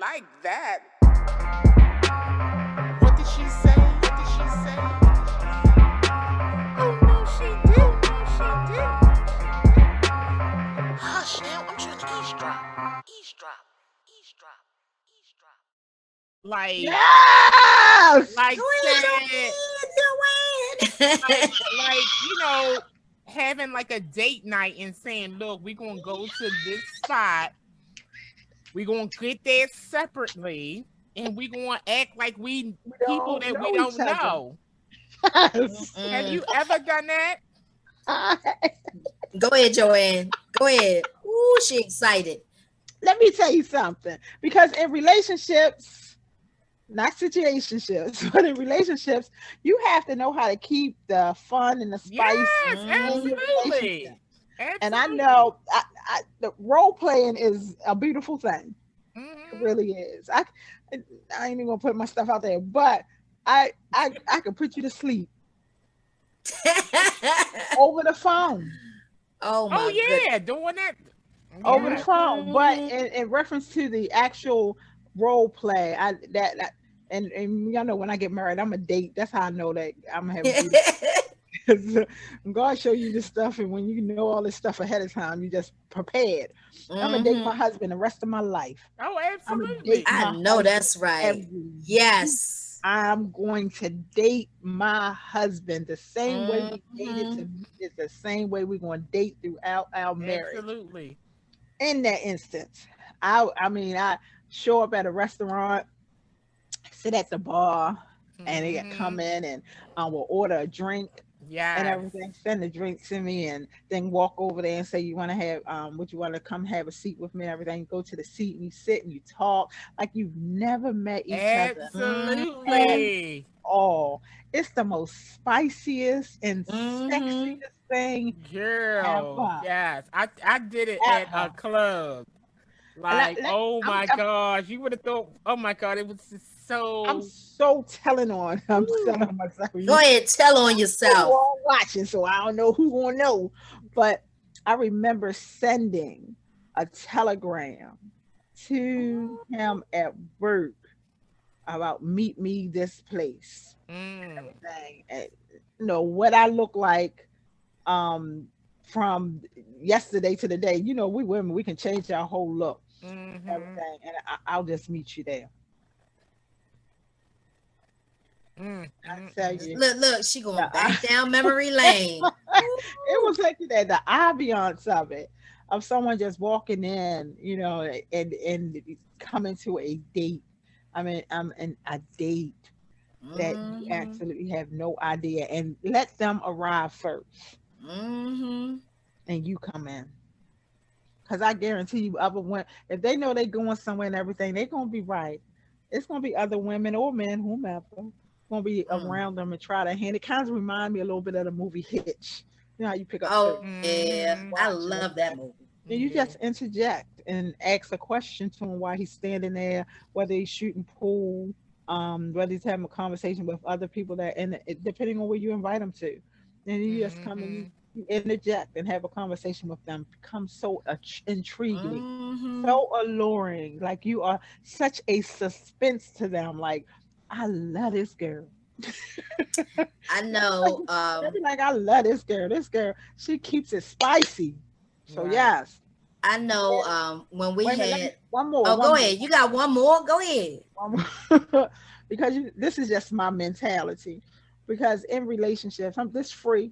like that. What did she say? What did she say? Oh no, she did. Hush now, I'm trying to eavesdrop. Like, yes! like Go ahead, said, like, having like a date night and saying, look, we're going to go to this spot. We're going to get there separately. And we're going to act like we people that we don't know. Yes. Have you ever done that? Go ahead, Joanne. Go ahead. Ooh, she excited. Let me tell you something. Because in relationships, not situationships, but in relationships, you have to know how to keep the fun and the spice. Yes, absolutely. And I know the role playing is a beautiful thing. It really is. I ain't even gonna put my stuff out there, but I can put you to sleep over the phone. Oh yeah, doing that over the phone. But in reference to the actual role play, and y'all know when I get married, I'm a date. That's how I know that I'm gonna have God show you this stuff, and when you know all this stuff ahead of time, you just prepared. I'm gonna date my husband the rest of my life. Oh, absolutely. I know that's right. Yes. I'm going to date my husband the same way we dated. It's the same way we're going to date throughout our marriage. Absolutely. In that instance, I show up at a restaurant, sit at the bar, and they come in and will order a drink. Yeah, and everything. Send the drinks to me, and then walk over there and say you want to have would you want to come have a seat with me and everything. You go to the seat and you sit and you talk like you've never met each other. Absolutely. It's the most spiciest and sexiest thing, girl. ever. Yes, I did it at a club. Like, oh my gosh, you would have thought, oh my God, it was just so. I'm so telling on. I'm telling on myself. Go ahead, tell on yourself. We're all watching, so I don't know who gonna know. But I remember sending a telegram to him at work about meet me this place. Everything. And, what I look like from yesterday to the day. We women, we can change our whole look. Everything. And I'll just meet you there. I tell you, look, she going back down memory lane. It was like that, the ambiance of it, of someone just walking in, and coming to a date. I mean, a date that you absolutely have no idea, and let them arrive first, and you come in. Because I guarantee you, if they know they're going somewhere and everything, they're gonna be right. It's gonna be other women or men, whomever, gonna be around them and try to hand. It kind of remind me a little bit of the movie Hitch. You know how you pick up. Yeah, I love that movie. And you just interject and ask a question to him while he's standing there, whether he's shooting pool, whether he's having a conversation with other people depending on where you invite him to. And you just come and you interject and have a conversation with them. Become so intriguing, so alluring. Like you are such a suspense to them. Like, I love this girl. I know. Like, I love this girl. This girl, she keeps it spicy. So yes. I know. When we had one more. Go ahead. You got one more? Go ahead. Because this is just my mentality. Because in relationships, this free.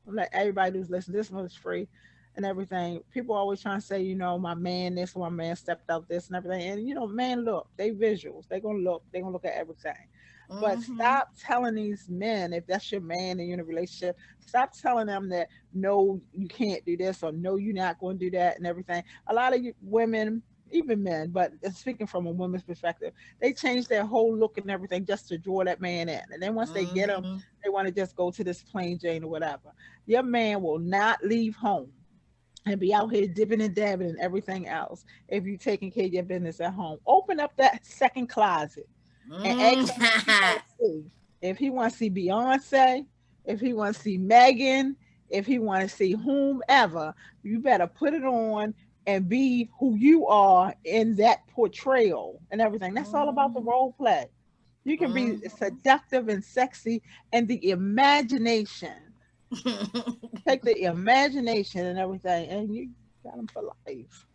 I'm like, everybody who's listening, this one's free and everything. People always trying to say, my man this, my man stepped out this and everything. And man, look, they visuals. They're gonna look at everything. But stop telling these men, if that's your man and you're in a relationship, stop telling them that no, you can't do this, or no, you're not going to do that and everything. A lot of you women, even men, but speaking from a woman's perspective, they change their whole look and everything just to draw that man in. And then once they get him, they want to just go to this plain Jane or whatever. Your man will not leave home and be out here dipping and dabbing and everything else if you're taking care of your business at home. Open up that second closet and ask him if he wants to see Beyonce, if he wants to see Megan, if he wants to see whomever. You better put it on and be who you are in that portrayal and everything. That's all about the role play. You can be seductive and sexy, and the imagination. Take the imagination and everything, and you got them for life.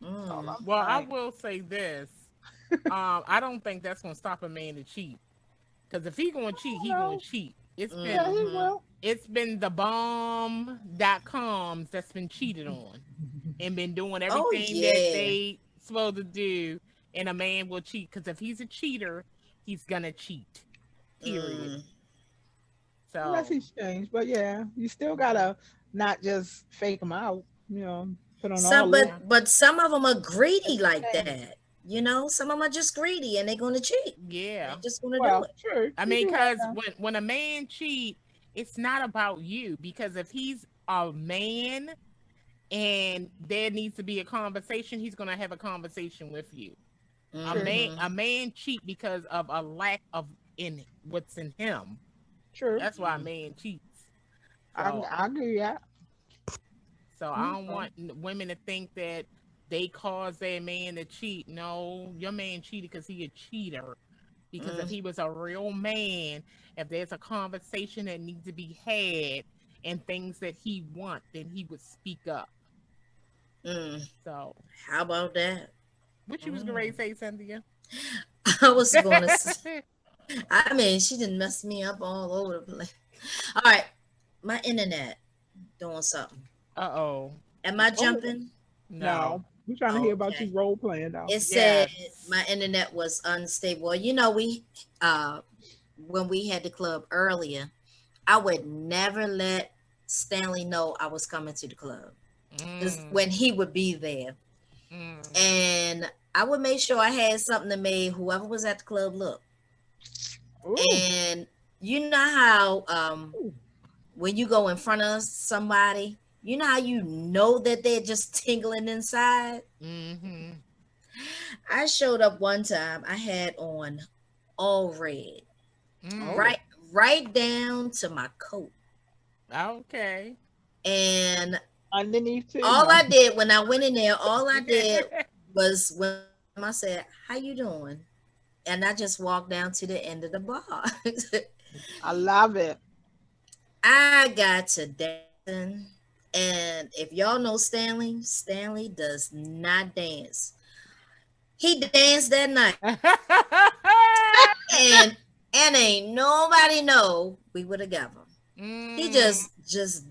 That's all I'm Well, I saying. will say this. I don't think that's gonna stop a man to cheat. Because if he gonna cheat, he gonna No, cheat. yeah, he will. It's been the bomb.coms that's been cheated on and been doing Oh everything that yeah. they supposed to do, and a man will cheat. Because if he's a cheater, he's gonna cheat. Period. Mm. Unless So he's changed, but yeah, you still gotta not just fake them out. Put on all Some, this. but some of them are greedy like Thing. that. You know, some of them are just greedy and they're gonna cheat. yeah. They're just gonna do Well, it. true. I You mean, do have because them. when a man cheat, it's not about you. Because if he's a man and there needs to be a conversation, he's gonna have a conversation with you. True. A man cheat because of a lack of in what's in him. True. That's why a man cheats. I So I agree. Yeah. so I don't want women to think that they caused their man to cheat. No, your man cheated because he a cheater. Because if he was a real man, if there's a conversation that needs to be had and things that he wants, then he would speak up. Mm. So, How about that? what you was going to say, Cynthia? I was gonna. I mean, she didn't mess me up all over the place. All right, my internet doing something. Uh-oh. Am I jumping? No. We're trying to hear about Okay. you role playing though. It said Yes. my internet was unstable. You know, when we had the club earlier, I would never let Stanley know I was coming to the club because when he would be there, and I would make sure I had something that made whoever was at the club look. Ooh. And you know how when you go in front of somebody, you know how you know that they're just tingling inside. Mm-hmm. I showed up one time. I had on all red, Oh. right down to my coat, Okay. and Underneath too. all No. I did when I went in there, all I did was when I said, "How you doing?" and I just walked down to the end of the bar. I love it. I got to dancing, and if y'all know Stanley, Stanley does not dance. He danced that night, and ain't nobody know we would have got him. He just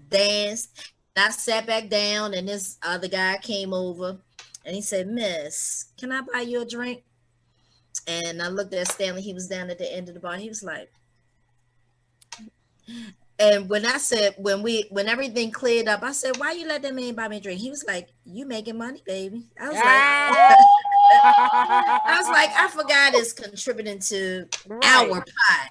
danced. I sat back down, and this other guy came over, and he said, "Miss, can I buy you a drink?" And I looked at Stanley. He was down at the end of the bar. He was like, and when I said when everything cleared up, I said, "Why you let that man buy me a drink?" He was like, "You making money, baby." I was like, I forgot it's contributing to Right. our pie.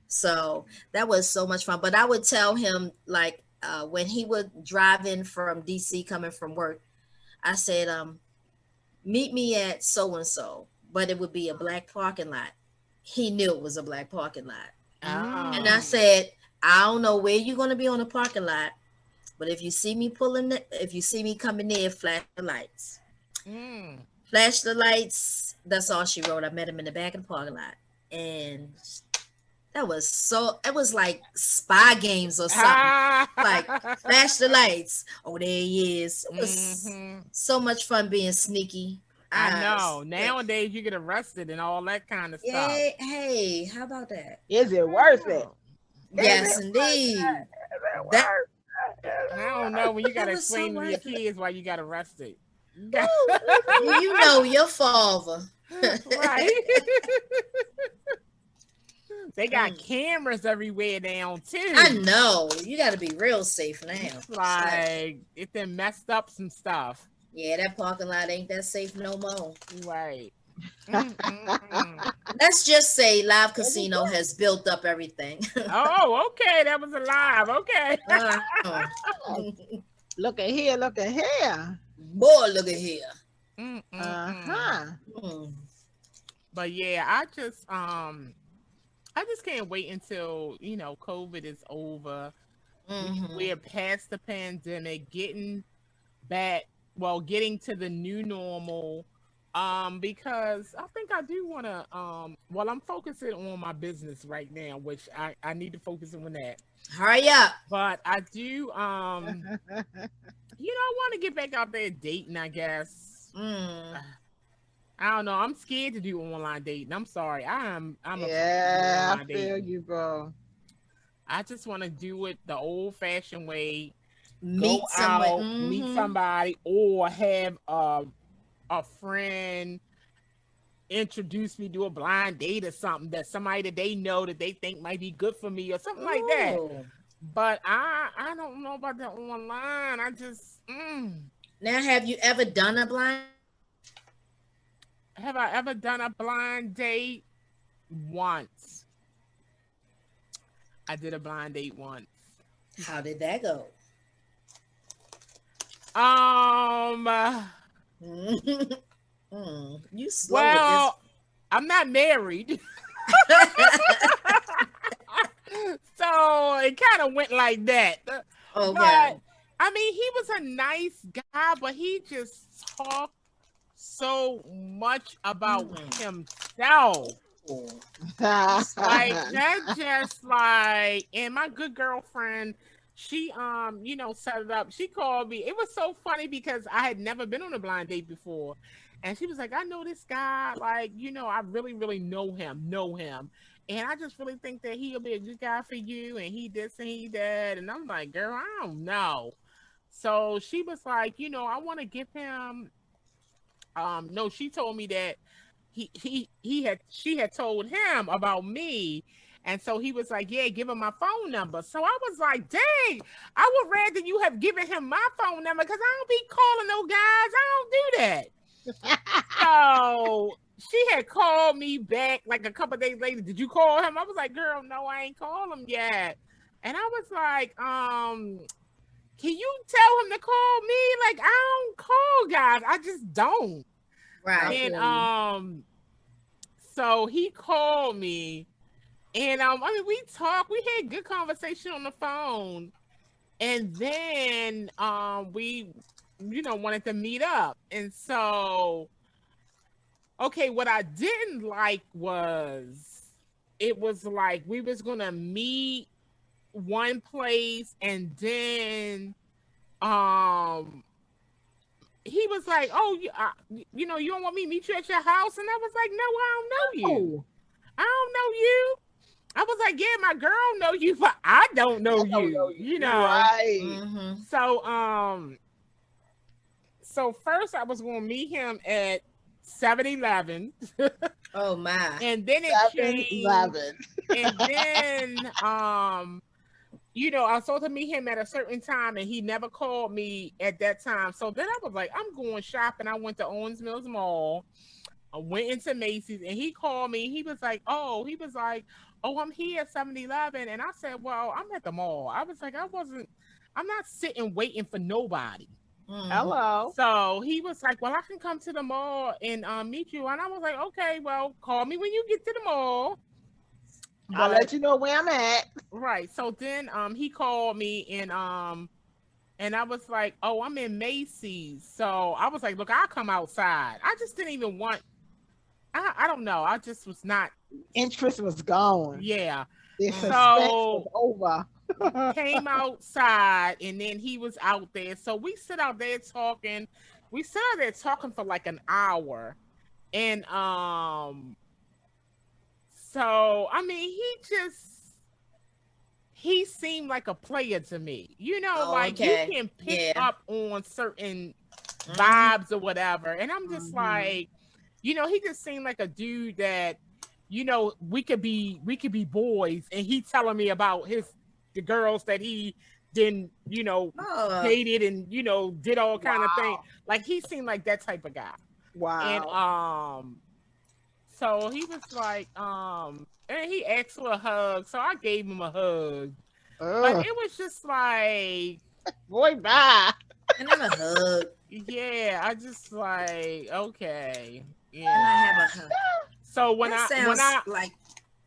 So that was so much fun. But I would tell him like when he would drive in from DC coming from work, I said, meet me at so and so, but it would be a black parking lot. He knew it was a black parking lot. And I said, I don't know where you're gonna be on the parking lot, but if you see me coming in, flash the lights. Flash the lights. That's all she wrote. I met him in the back of the parking lot. And it was like spy games or something. Like flash the lights. Oh, there he is. It was so much fun being sneaky. I know. Nowadays you get arrested and all that kind of stuff. Hey, how about that? Is it worth it? Yes, indeed. That, I don't know when you gotta That was so explain to your worth it. kids why you got arrested. You know your father. Right. They got cameras everywhere now too. I know. You got to be real safe now. Like it then messed up some stuff. Yeah, that parking lot ain't that safe no more. Right. Let's just say Live Casino has built up everything. Oh, okay. That was alive. Okay. look at here, look at here. Boy, look at here. But yeah, I just can't wait until COVID is over. We're past the pandemic, getting back well, getting to the new normal. Because I think I do want to, well, I'm focusing on my business right now, which I need to focus on that. Hurry up. But I do, I want to get back out there dating, I guess. I don't know. I'm scared to do online dating. I'm sorry. I'm afraid to do Yeah, online I feel dating. you, bro. I just want to do it the old fashioned way. Go Meet someone. out, meet somebody, or have a friend introduce me to a blind date or something, that somebody that they know that they think might be good for me or something like that. Ooh. But I don't know about the online. I just Now, have you ever done a blind? have I ever done a blind date? Once. I did a blind date once. How did that go? You slow Well, I'm not married. So it kind of went like that. Okay. But I mean, he was a nice guy, but he just talked so much about himself. Like that, just like, and my good girlfriend, she set it up. She called me. It was so funny because I had never been on a blind date before. And she was like, I know this guy, like, I really, really know him. And I just really think that he'll be a good guy for you. And he this and he that. And I'm like, girl, I don't know. So she was like, I want to give him, no, she told me that she had told him about me. And so he was like, yeah, give him my phone number. So I was like, dang, I would rather you have given him my phone number, because I don't be calling no guys. I don't do that. So she had called me back like a couple days later. Did you call him? I was like, girl, no, I ain't called him yet. And I was like, can you tell him to call me? Like, I don't call guys. I just don't. Right. And so he called me, and we talked. We had good conversation on the phone, and then we wanted to meet up. And so, okay, what I didn't like was, it was like we was gonna meet one place, and then he was like, oh, you don't want me to meet you at your house? And I was like, no, I don't know you. I don't know you. I was like, yeah, my girl know you, but I don't know you. Right. So first I was going to meet him at 7-Eleven. Oh my. And then it changed. 7-Eleven. And then I was supposed to meet him at a certain time, and he never called me at that time. So then I was like, I'm going shopping. I went to Owens Mills Mall. I went into Macy's, and he called me. He was like, oh, I'm here at 7-Eleven. And I said, well, I'm at the mall. I was like, I'm not sitting waiting for nobody. Hello. So he was like, well, I can come to the mall and meet you. And I was like, okay, well, call me when you get to the mall. I'll let you know where I'm at. Right. So then he called me, and I was like, oh, I'm in Macy's. So I was like, look, I'll come outside. I just didn't even want, I don't know. I just was not. Interest was gone. Yeah. The suspense was over. Came outside, and then he was out there. So we sit out there talking. We sat out there talking for like an hour. And so I mean, he seemed like a player to me. You can pick up on certain vibes or whatever. And I'm just like, he just seemed like a dude that, we could be boys, and he telling me about the girls that he then, dated and, did all kind of things. Like, he seemed like that type of guy. Wow. And so he was like, and he asked for a hug, so I gave him a hug. But it was just like, boy, bye. And then a hug. Yeah, I just like, okay. Yeah. And I have a hug. So that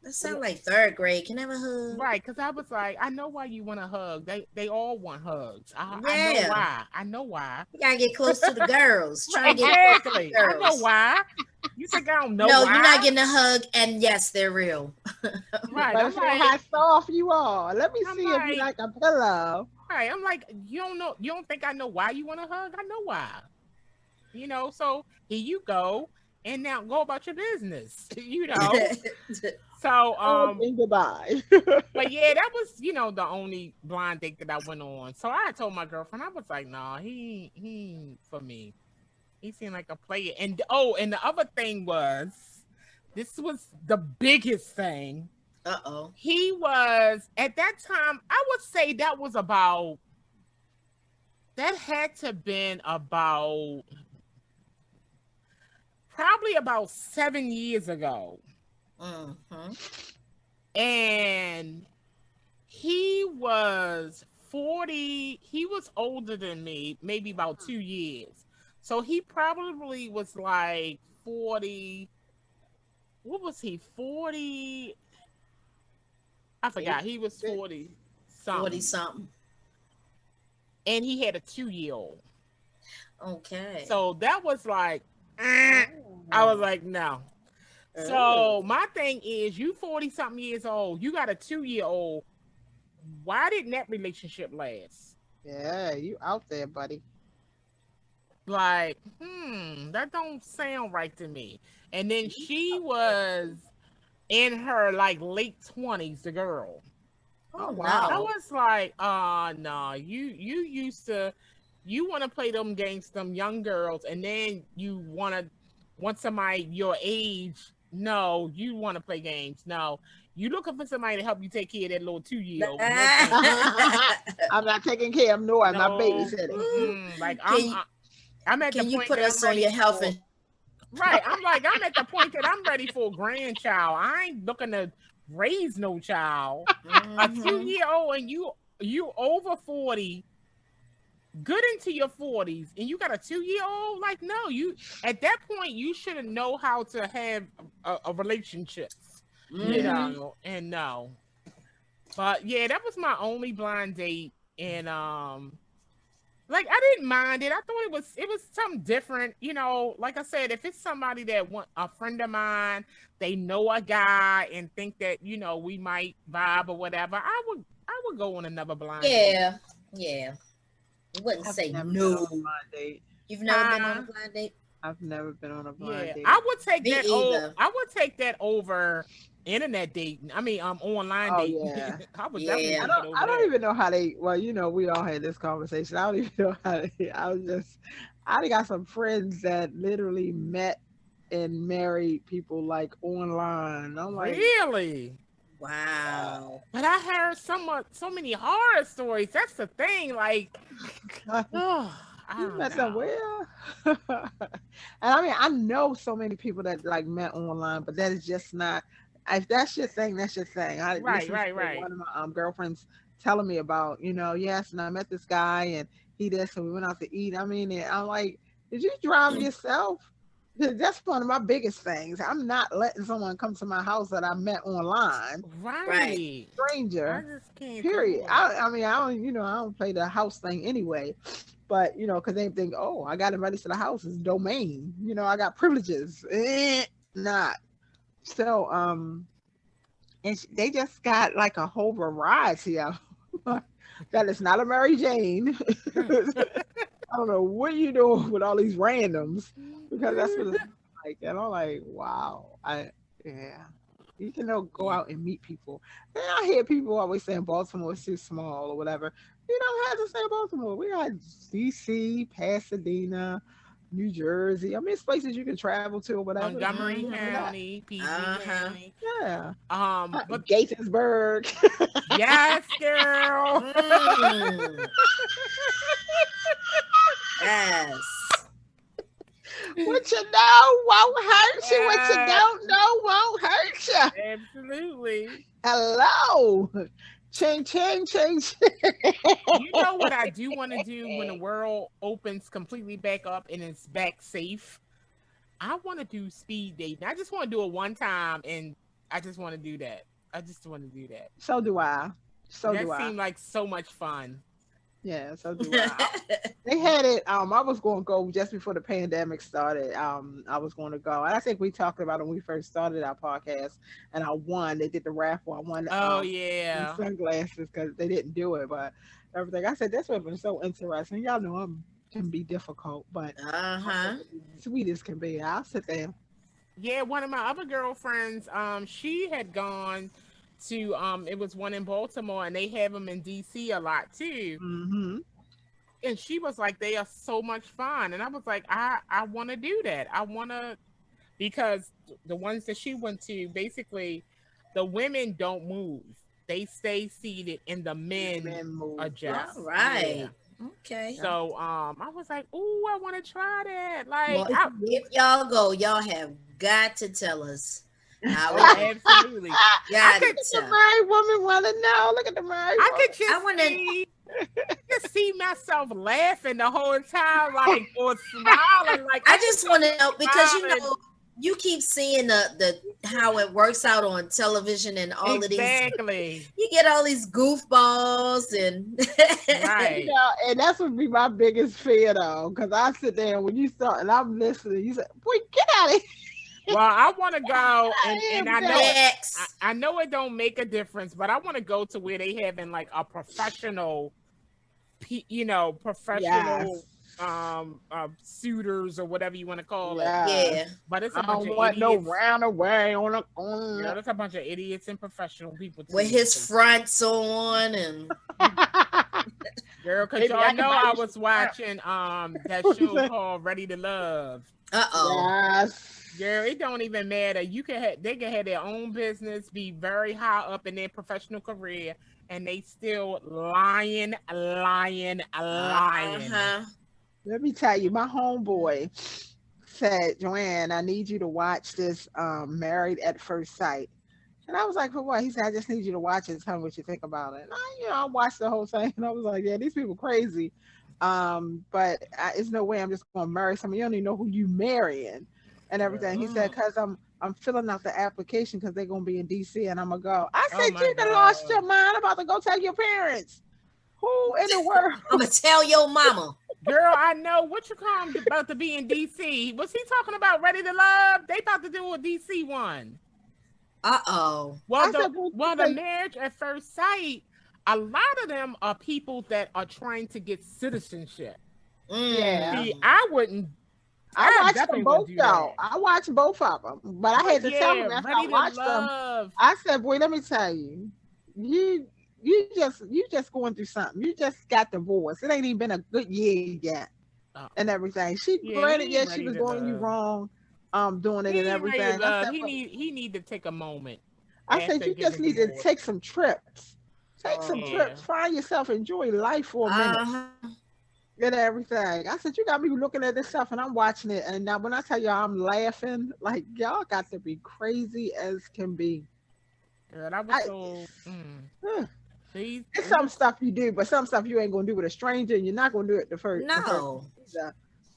That sounds like third grade. Can I have a hug? Right, because I was like, I know why you want a hug. They all want hugs. I know Yeah. why. I know why. You gotta get close to the girls. Trying to get close to the Exactly. I know girls. why. You think I don't know No, why? you're not getting a hug, and yes, they're real. Right. But I'm see like, how soft you are. Let me I'm see if you like- like a pillow. right. I'm like, you don't know. You don't think I know why you want a hug? I know why. You know. So here you go, and now go about your business. You know. So And goodbye. but yeah, that was, the only blind date that I went on. So I told my girlfriend, I was like, nah, he ain't for me. He seemed like a player. And and the other thing was, this was the biggest thing. Uh-oh. He was, at that time, I would say that had to been about, probably about 7 years ago. Mm-hmm. And he was 40. He was older than me, maybe about 2 years. So he probably was like 40. What was he? 40. I forgot. He was 40 something. 40 something. And he had a 2-year-old. Okay. So that was like, I was like, no. So my thing is, you 40 something years old, you got a 2-year-old. Why didn't that relationship last? Yeah, you out there, buddy. Like, that don't sound right to me. And then she was in her like late 20s, the girl. Oh, wow. I was like, no, you want to play them games, them young girls, and then you want somebody your age. No, you want to play games. No, you looking for somebody to help you take care of that little 2-year-old. I'm not taking care of no, I'm not No. babysitting. Like Can I'm at the Can you point put that us I'm on your ready health for- and Right. I'm at the point that I'm ready for a grandchild. I ain't looking to raise no child. A Mhm. 2-year-old and you over 40, good into your 40s, and you got a 2-year-old? Like, no, you at that point you should know how to have a relationship. You know, and no. But yeah, that was my only blind date. And like, I didn't mind it. I thought it was something different. You know, like I said, if it's somebody that want a friend of mine, they know a guy and think that, we might vibe or whatever, I would go on another blind date. Yeah. You wouldn't I've say never been no. on a blind date. You've never been on a blind date? I've never been on a blind Yeah, date. I would take Me that either. I would take that over internet dating. I mean, online Oh, dating. yeah. I would Yeah. definitely take it over I don't that. even know how they. Well, we all had this conversation. I don't even know how they. I got some friends that literally met and married people like online. I'm like, Really? Wow. But I heard so many horror stories. That's the thing. Like, oh, I you don't met them know. where? And I mean, I know so many people that like met online, but that is just not. If that's your thing, that's your thing. I Right, listened to right. one of my girlfriends telling me about, yes, and I met this guy and he did, so we went out to eat. I mean, and I'm like, did you drive yourself? That's one of my biggest things. I'm not letting someone come to my house that I met online, Right. I stranger. just can't. Period. do it. I mean, I don't play the house thing anyway, but because they think, oh, I got invited to the house, it's domain. I got privileges. Not. So and they just got like a whole variety of that is not a Mary Jane. I don't know what you doing with all these randoms, because that's what it's like. And I'm like, wow. You can go out and meet people. And I hear people always saying Baltimore is too small or whatever. You don't have to say Baltimore. We got DC, Pasadena, New Jersey. I mean, it's places you can travel to or whatever. Montgomery Mhm. County, PG County. Yeah. But Gatesburg. yes, girl. Mm. Yes. What you know won't hurt you. What you Yeah. don't know won't hurt you. Absolutely. Hello. Ching, ching, ching, ching. You know what I do want to do when the world opens completely back up and it's back safe? I want to do speed dating. I just want to do it one time and I just want to do that. I just want to do that. So do I. So that do I. seemed like so much fun. Yeah, so do I. They had it. I was going to go just before the pandemic started. I was going to go, and I think we talked about it when we first started our podcast. And I won. They did the raffle. I won. Oh some yeah. sunglasses because they didn't do it, but everything. I said this would have been so interesting. Y'all know can be difficult, but sweet as can be. I'll sit there. Yeah, one of my other girlfriends, she had gone to it was one in Baltimore, and they have them in DC a lot too. Mm-hmm. And she was like, they are so much fun. And I was like, I want to do that. I want to, because the ones that she went to, basically, the women don't move. They stay seated and the men adjust. All right. Yeah. Okay. So I was like, ooh, I want to try that. Like, well, if y'all go, y'all have got to tell us. Absolutely. I could the married woman want to know. Look at the married woman. I could just see myself laughing the whole time, like, or smiling. Like, I just want to know, because you keep seeing the how it works out on television and all of these. Exactly. You get all these goofballs and right. And that's what be my biggest fear though, because I sit there when you start and I'm listening. You say, "Boy, get out of here." Well, I want to go, and I know it don't make a difference, but I want to go to where they having like a professional, professional. Yes. Suitors or whatever you want to call it. Yeah. But it's a bunch don't of want idiots. no round away on There's a bunch of idiots and professional people too. With his fronts on and girl, because y'all know I was watching that show called Ready to Love. Yes. Girl, it don't even matter. They can have their own business, be very high up in their professional career, and they still lying. Let me tell you, my homeboy said, "Joanne, I need you to watch this Married at First Sight." And I was like, "For what?" He said, "I just need you to watch it and tell me what you think about it." And I watched the whole thing, and I was like, "Yeah, these people crazy." But it's no way I'm just going to marry someone. You don't even know who you marrying and everything. He said, "Because I'm filling out the application because they're going to be in DC and I'm going to go." I said, "You done lost your mind about to go tell your parents. Who in the world?" I'm going to tell your mama. Girl, I know what you call him about to be in DC. Was he talking about Ready to Love? They about to do a DC one. Uh-oh. Well, the Marriage at First Sight, a lot of them are people that are trying to get citizenship. Yeah. See, I wouldn't. I watched them both though. I watched both of them, but I had to tell them after I watched them. I said, "Boy, let me tell you, you just going through something. You just got divorced. It ain't even been a good year yet, and everything." She granted, yes, she was going you wrong, doing it and everything. I said, he need to take a moment. I said, "You just need to take some trips. Take some trips. Find yourself. Enjoy life for a minute." And everything. I said, "You got me looking at this stuff and I'm watching it. And now when I tell y'all I'm laughing, like y'all got to be crazy as can be." Girl, that was It's some stuff you do, but some stuff you ain't gonna do with a stranger, and you're not gonna do it the first. No.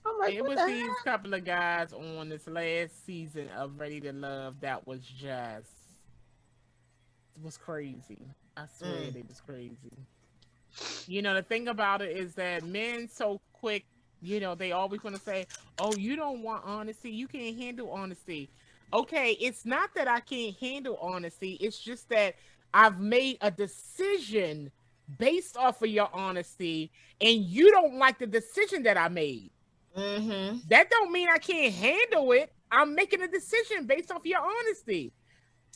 I'm like, it was these couple of guys on this last season of Ready to Love that was just, it was crazy. I swear it was crazy. The thing about it is that men so quick, they always want to say, "Oh, you don't want honesty. You can't handle honesty." Okay, it's not that I can't handle honesty. It's just that I've made a decision based off of your honesty, and you don't like the decision that I made. That don't mean I can't handle it. I'm making a decision based off your honesty.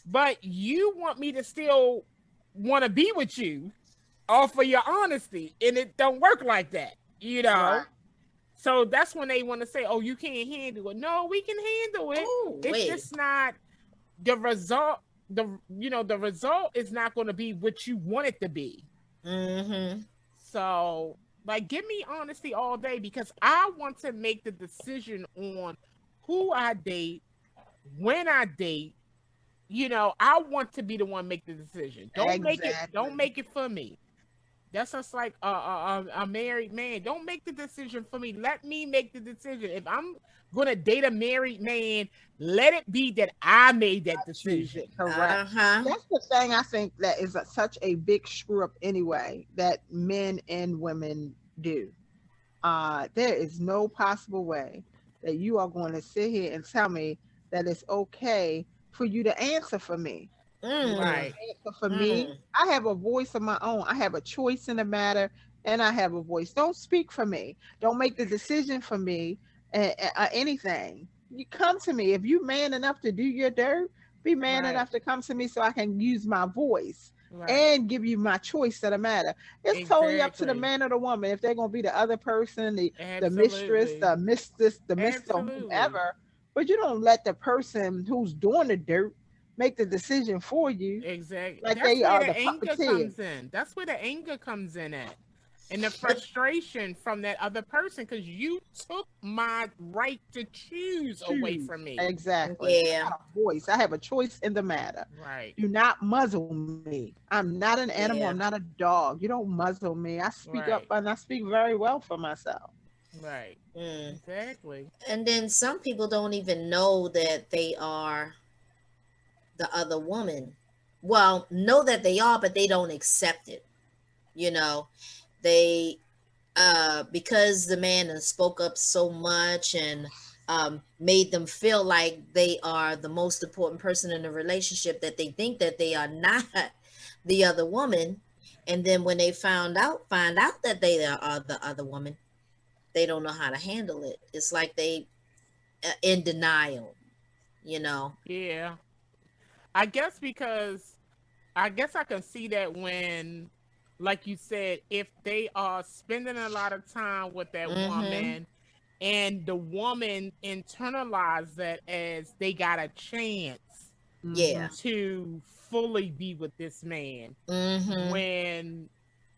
But you want me to still want to be with you off of your honesty, and it don't work like that, Right. So that's when they want to say, "Oh, you can't handle it." No, we can handle it. It's just not the result. The result is not going to be what you want it to be. So, like, give me honesty all day, because I want to make the decision on who I date, when I date. I want to be the one make the decision. Don't make it for me. That's just like a married man. Don't make the decision for me. Let me make the decision. If I'm gonna date a married man, let it be that I made that Choose decision. it. Correct. That's the thing I think that is such a big screw up anyway that men and women do. There is no possible way that you are going to sit here and tell me that it's okay for you to answer for me. Right. Answer for me. I have a voice of my own. I have a choice in the matter, and I have a voice. Don't speak for me. Don't make the decision for me. Anything. You come to me if you man enough to do your dirt. Be man enough to come to me so I can use my voice. And give you my choice of the matter. It's totally up to the man or the woman if they're gonna be the other person, the mistress, the mistress, the mister, whoever. But you don't let the person who's doing the dirt make the decision for you. Exactly. Like that's they where are the the anger puppeteer. comes in. That's where the anger comes in at. And the frustration from that other person because you took my right to choose away from me. Exactly. Yeah. I have a voice. I have a choice in the matter. Right. Do not muzzle me. I'm not an animal. I'm not a dog. You don't muzzle me. I speak up and I speak very well for myself. Right. Exactly. And then some people don't even know that they are the other woman. Well, know that they are, but they don't accept it. You know, they because the man spoke up so much and made them feel like they are the most important person in the relationship, that they think that they are not the other woman. And then when they find out that they are the other woman, they don't know how to handle it. It's like they in denial, you know. Yeah. I guess I can see that when, like you said, if they are spending a lot of time with that woman and the woman internalized that as they got a chance to fully be with this man when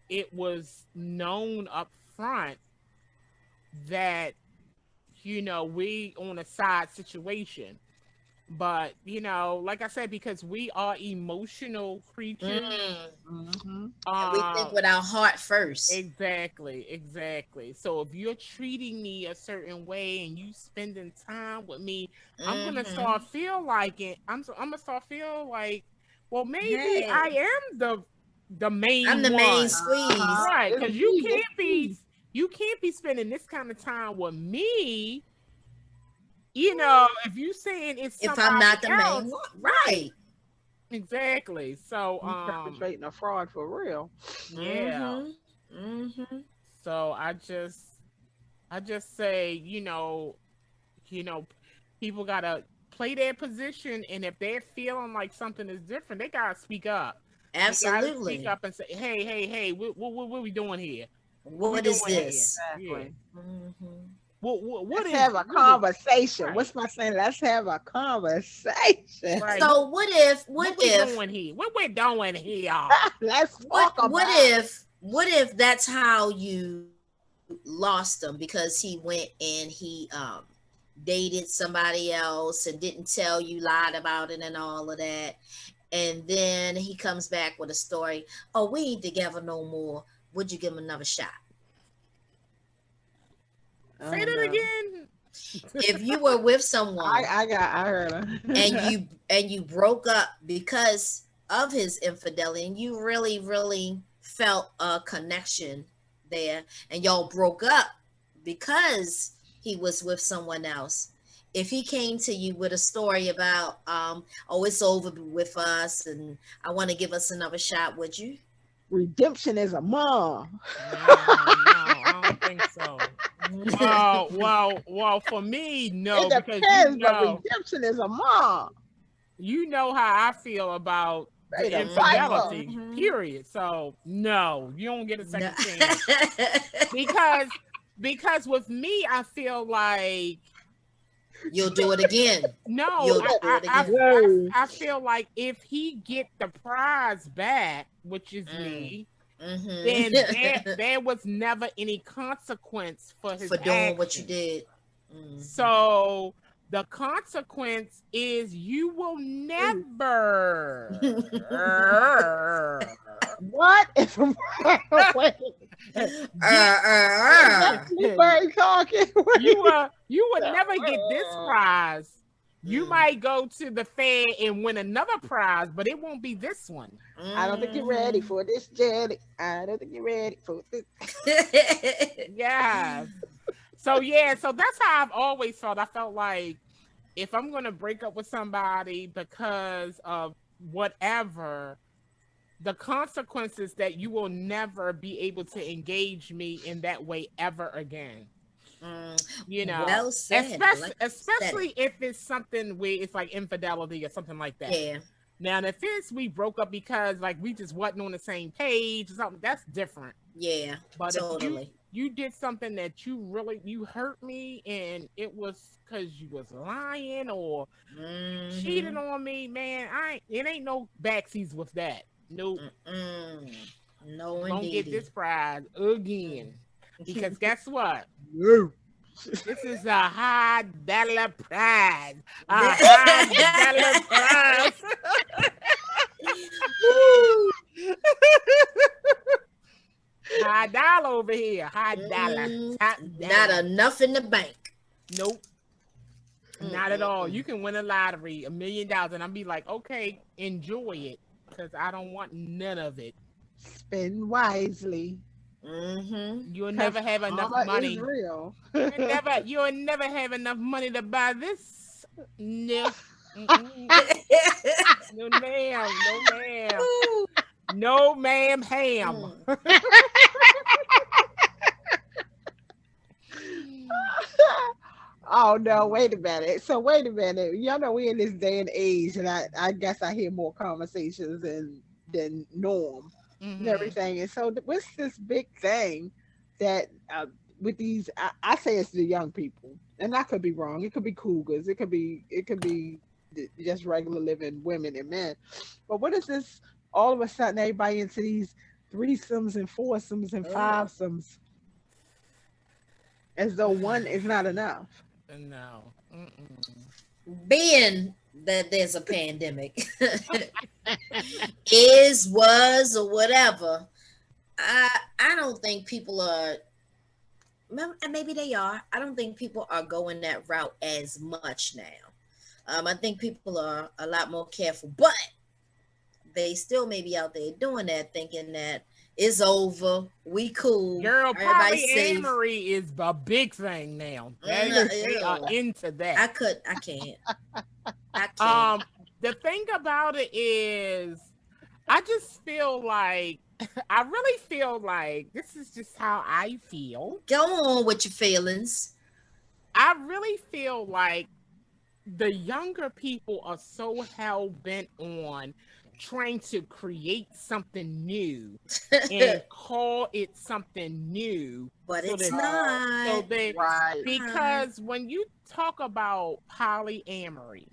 it was known up front that, we on a side situation. But, like I said, because we are emotional creatures. We think with our heart first. Exactly. So if you're treating me a certain way and you spending time with me, I'm going to start feel like it. I'm going to start feel like, well, maybe I am the main I'm the one. main squeeze. Right, because you can't be spending this kind of time with me. If you saying it's somebody if I'm not the else, main one, right? Exactly. So you perpetrating a fraud for real. Yeah. So I just say, people gotta play their position, and if they're feeling like something is different, they gotta speak up. Absolutely. Speak up and say, hey, what are we doing here? What is this? Exactly. Let's have a conversation. What's my saying? Let's have a conversation. Right. So what if what we doing here? What we're doing here? Let's talk about what if that's how you lost him, because he went and he dated somebody else and didn't tell you, lied about it and all of that, and then he comes back with a story, oh, we ain't together no more, would you give him another shot? Say that again. If you were with someone, I heard her. and you broke up because of his infidelity, and you really felt a connection there, and y'all broke up because he was with someone else. If he came to you with a story about, oh, it's over with us, and I want to give us another shot, would you? Redemption is a mom. No, I don't think so. Well, for me, no. It depends, but redemption is a mom. You know how I feel about the infidelity, period. So no, you don't get a second chance. because with me, I feel like you'll do it again. No, I feel like if he get the prize back, which is me, then there was never any consequence for his doing action. What you did. So the consequence is you will never What? It's a wait. Anybody talking? You would never get this prize. You might go to the fair and win another prize, but it won't be this one. I don't think you're ready for this, Janet. I don't think you're ready for this. Yeah. So that's how I've always felt. I felt like if I'm gonna break up with somebody because of whatever, the consequences that you will never be able to engage me in that way ever again. You know, well said. especially if it's something where it's like infidelity or something like that. Yeah. Now, if it's we broke up because like we just wasn't on the same page or something, that's different. Yeah. But totally. if you did something that you hurt me and it was because you was lying or cheating on me, man, it ain't no backseas with that. Nope. No, don't get this prize again. Because guess what? No. This is a high dollar prize. A high dollar prize. High dollar over here. High dollar. Top dollar. Not enough in the bank. Nope. Not at all. You can win a lottery, $1 million, and I'll be like, okay, enjoy it. Because I don't want none of it. Spend wisely. You'll never have enough money. Real. You'll never have enough money to buy this. No. No ma'am. No ma'am. No ma'am ham. Oh no, wait a minute. So wait a minute. Y'all know we in this day and age, and I guess I hear more conversations than norm. And everything. And so what's this big thing that with these I say it's the young people, and I could be wrong. It could be cougars, it could be just regular living women and men. But what is this all of a sudden everybody into these threesomes and foursomes and fivesomes as though one is not enough? No. Being that there's a pandemic, was, or whatever, I don't think people are, and maybe they are, I don't think people are going that route as much now. I think people are a lot more careful, but they still may be out there doing that, thinking that it's over, we cool. Girl, polyamory is a big thing now. They are into that. I can't. The thing about it is, I just feel like, I really feel like this is just how I feel. Go on with your feelings. I really feel like the younger people are so hell bent on trying to create something new and call it something new, but so it's not. Right. Because when you talk about polyamory,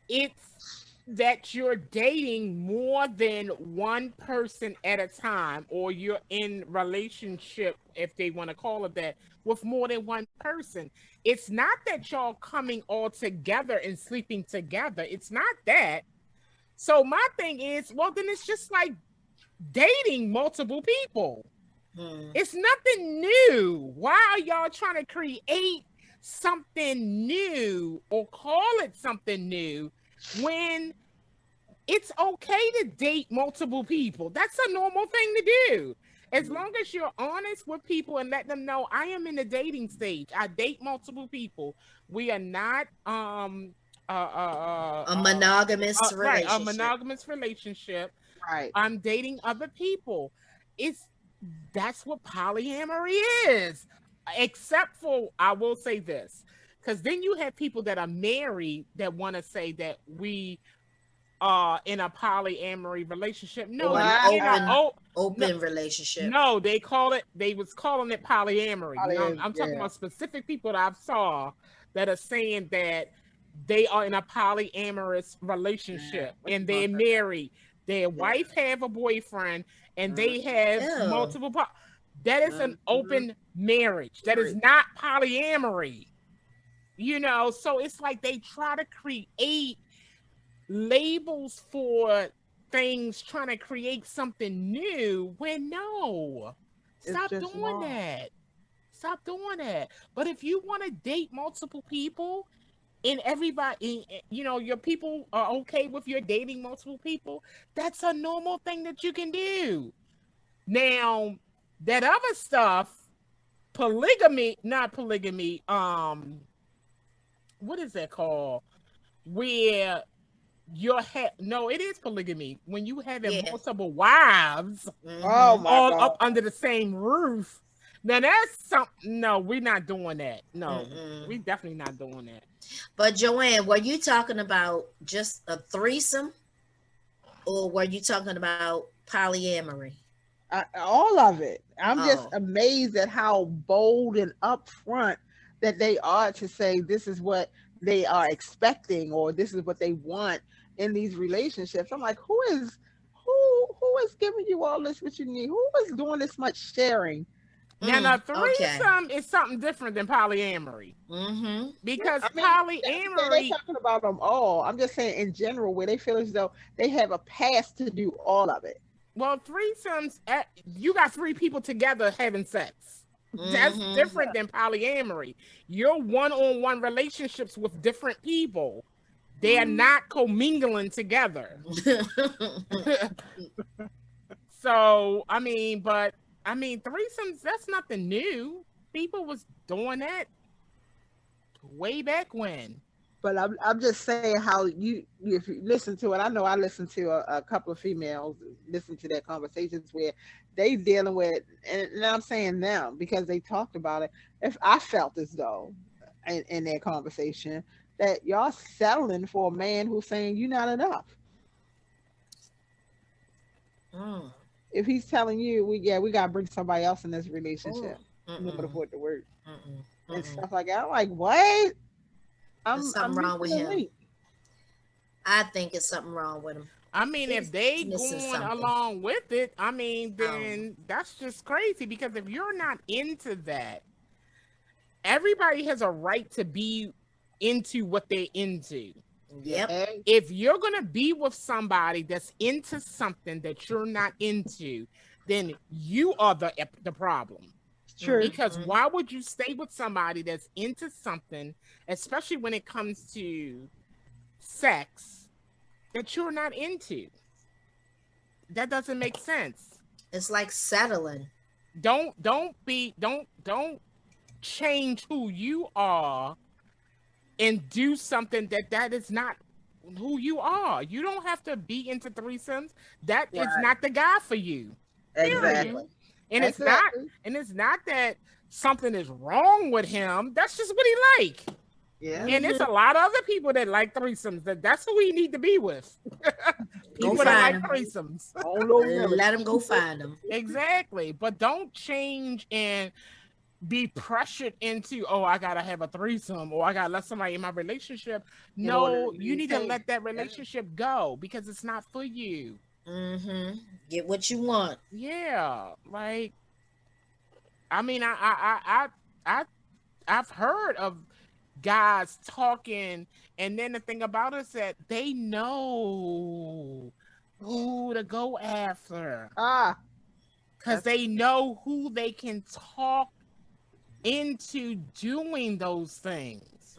it's that you're dating more than one person at a time, or you're in relationship, if they want to call it that, with more than one person. It's not that y'all coming all together and sleeping together. It's not that. So my thing is, well, then it's just like dating multiple people. It's nothing new. Why are y'all trying to create something new or call it something new when it's okay to date multiple people? That's a normal thing to do. As long as you're honest with people and let them know, I am in the dating stage. I date multiple people. We are not a monogamous relationship. Right, a monogamous relationship. Right. I'm dating other people. That's what polyamory is. Except for, I will say this, because then you have people that are married that want to say that we are in a polyamory relationship. No, open relationship. No, they was calling it polyamory. I'm talking about specific people that I've saw that are saying that they are in a polyamorous relationship and they're married. Their wife have a boyfriend and they have multiple. That is an open marriage. That is not polyamory. You know, so it's like they try to create labels for things trying to create something new when no. Stop doing wrong. that. Stop doing that. But if you want to date multiple people and everybody, you know, your people are okay with your dating multiple people, that's a normal thing that you can do. Now, that other stuff, not polygamy, what is that called? Where no, it is polygamy. When you have multiple wives all up under the same roof. Now that's something. No, we're not doing that. No, we definitely not doing that. But Joanne, were you talking about just a threesome, or were you talking about polyamory? All of it. I'm just amazed at how bold and upfront that they are to say this is what they are expecting or this is what they want in these relationships. I'm like, who is giving you all this what you need? Who is doing this much sharing? Now, the threesome is something different than polyamory. Because polyamory, they're talking about them all. I'm just saying in general, where they feel as though they have a pass to do all of it. Well, threesomes, you got three people together having sex. That's different than polyamory. You're one-on-one relationships with different people. They are not commingling together. So, threesomes, that's nothing new. People was doing that way back when. But I'm just saying how if you listen to it, I know I listened to a couple of females listen to their conversations where they dealing with, and I'm saying them because they talked about it. If I felt as though in their conversation that y'all settling for a man who's saying you're not enough. If he's telling you we gotta bring somebody else in this relationship, you can afford to work and stuff like that. I'm like, what? There's something wrong with him. I think it's something wrong with him. If they going along with it, then that's just crazy, because if you're not into that, everybody has a right to be into what they're into. Yep. If you're going to be with somebody that's into something that you're not into, then you are the problem. True. Because why would you stay with somebody that's into something, especially when it comes to sex, that you're not into? That doesn't make sense. It's like settling. Don't change who you are and do something that is not who you are. You don't have to be into threesomes. That is not the guy for you. Exactly. And it's not that something is wrong with him. That's just what he like. Yeah. And there's a lot of other people that like threesomes. That's who we need to be with. People that like threesomes. Let them go find them. Exactly. But don't change and be pressured into, I gotta have a threesome, or I gotta let somebody in my relationship. No, you need to let that relationship go, because it's not for you. Get what you want. Yeah, like, I've heard of guys talking, and then the thing about it is that they know who to go after. Because they know who they can talk into doing those things.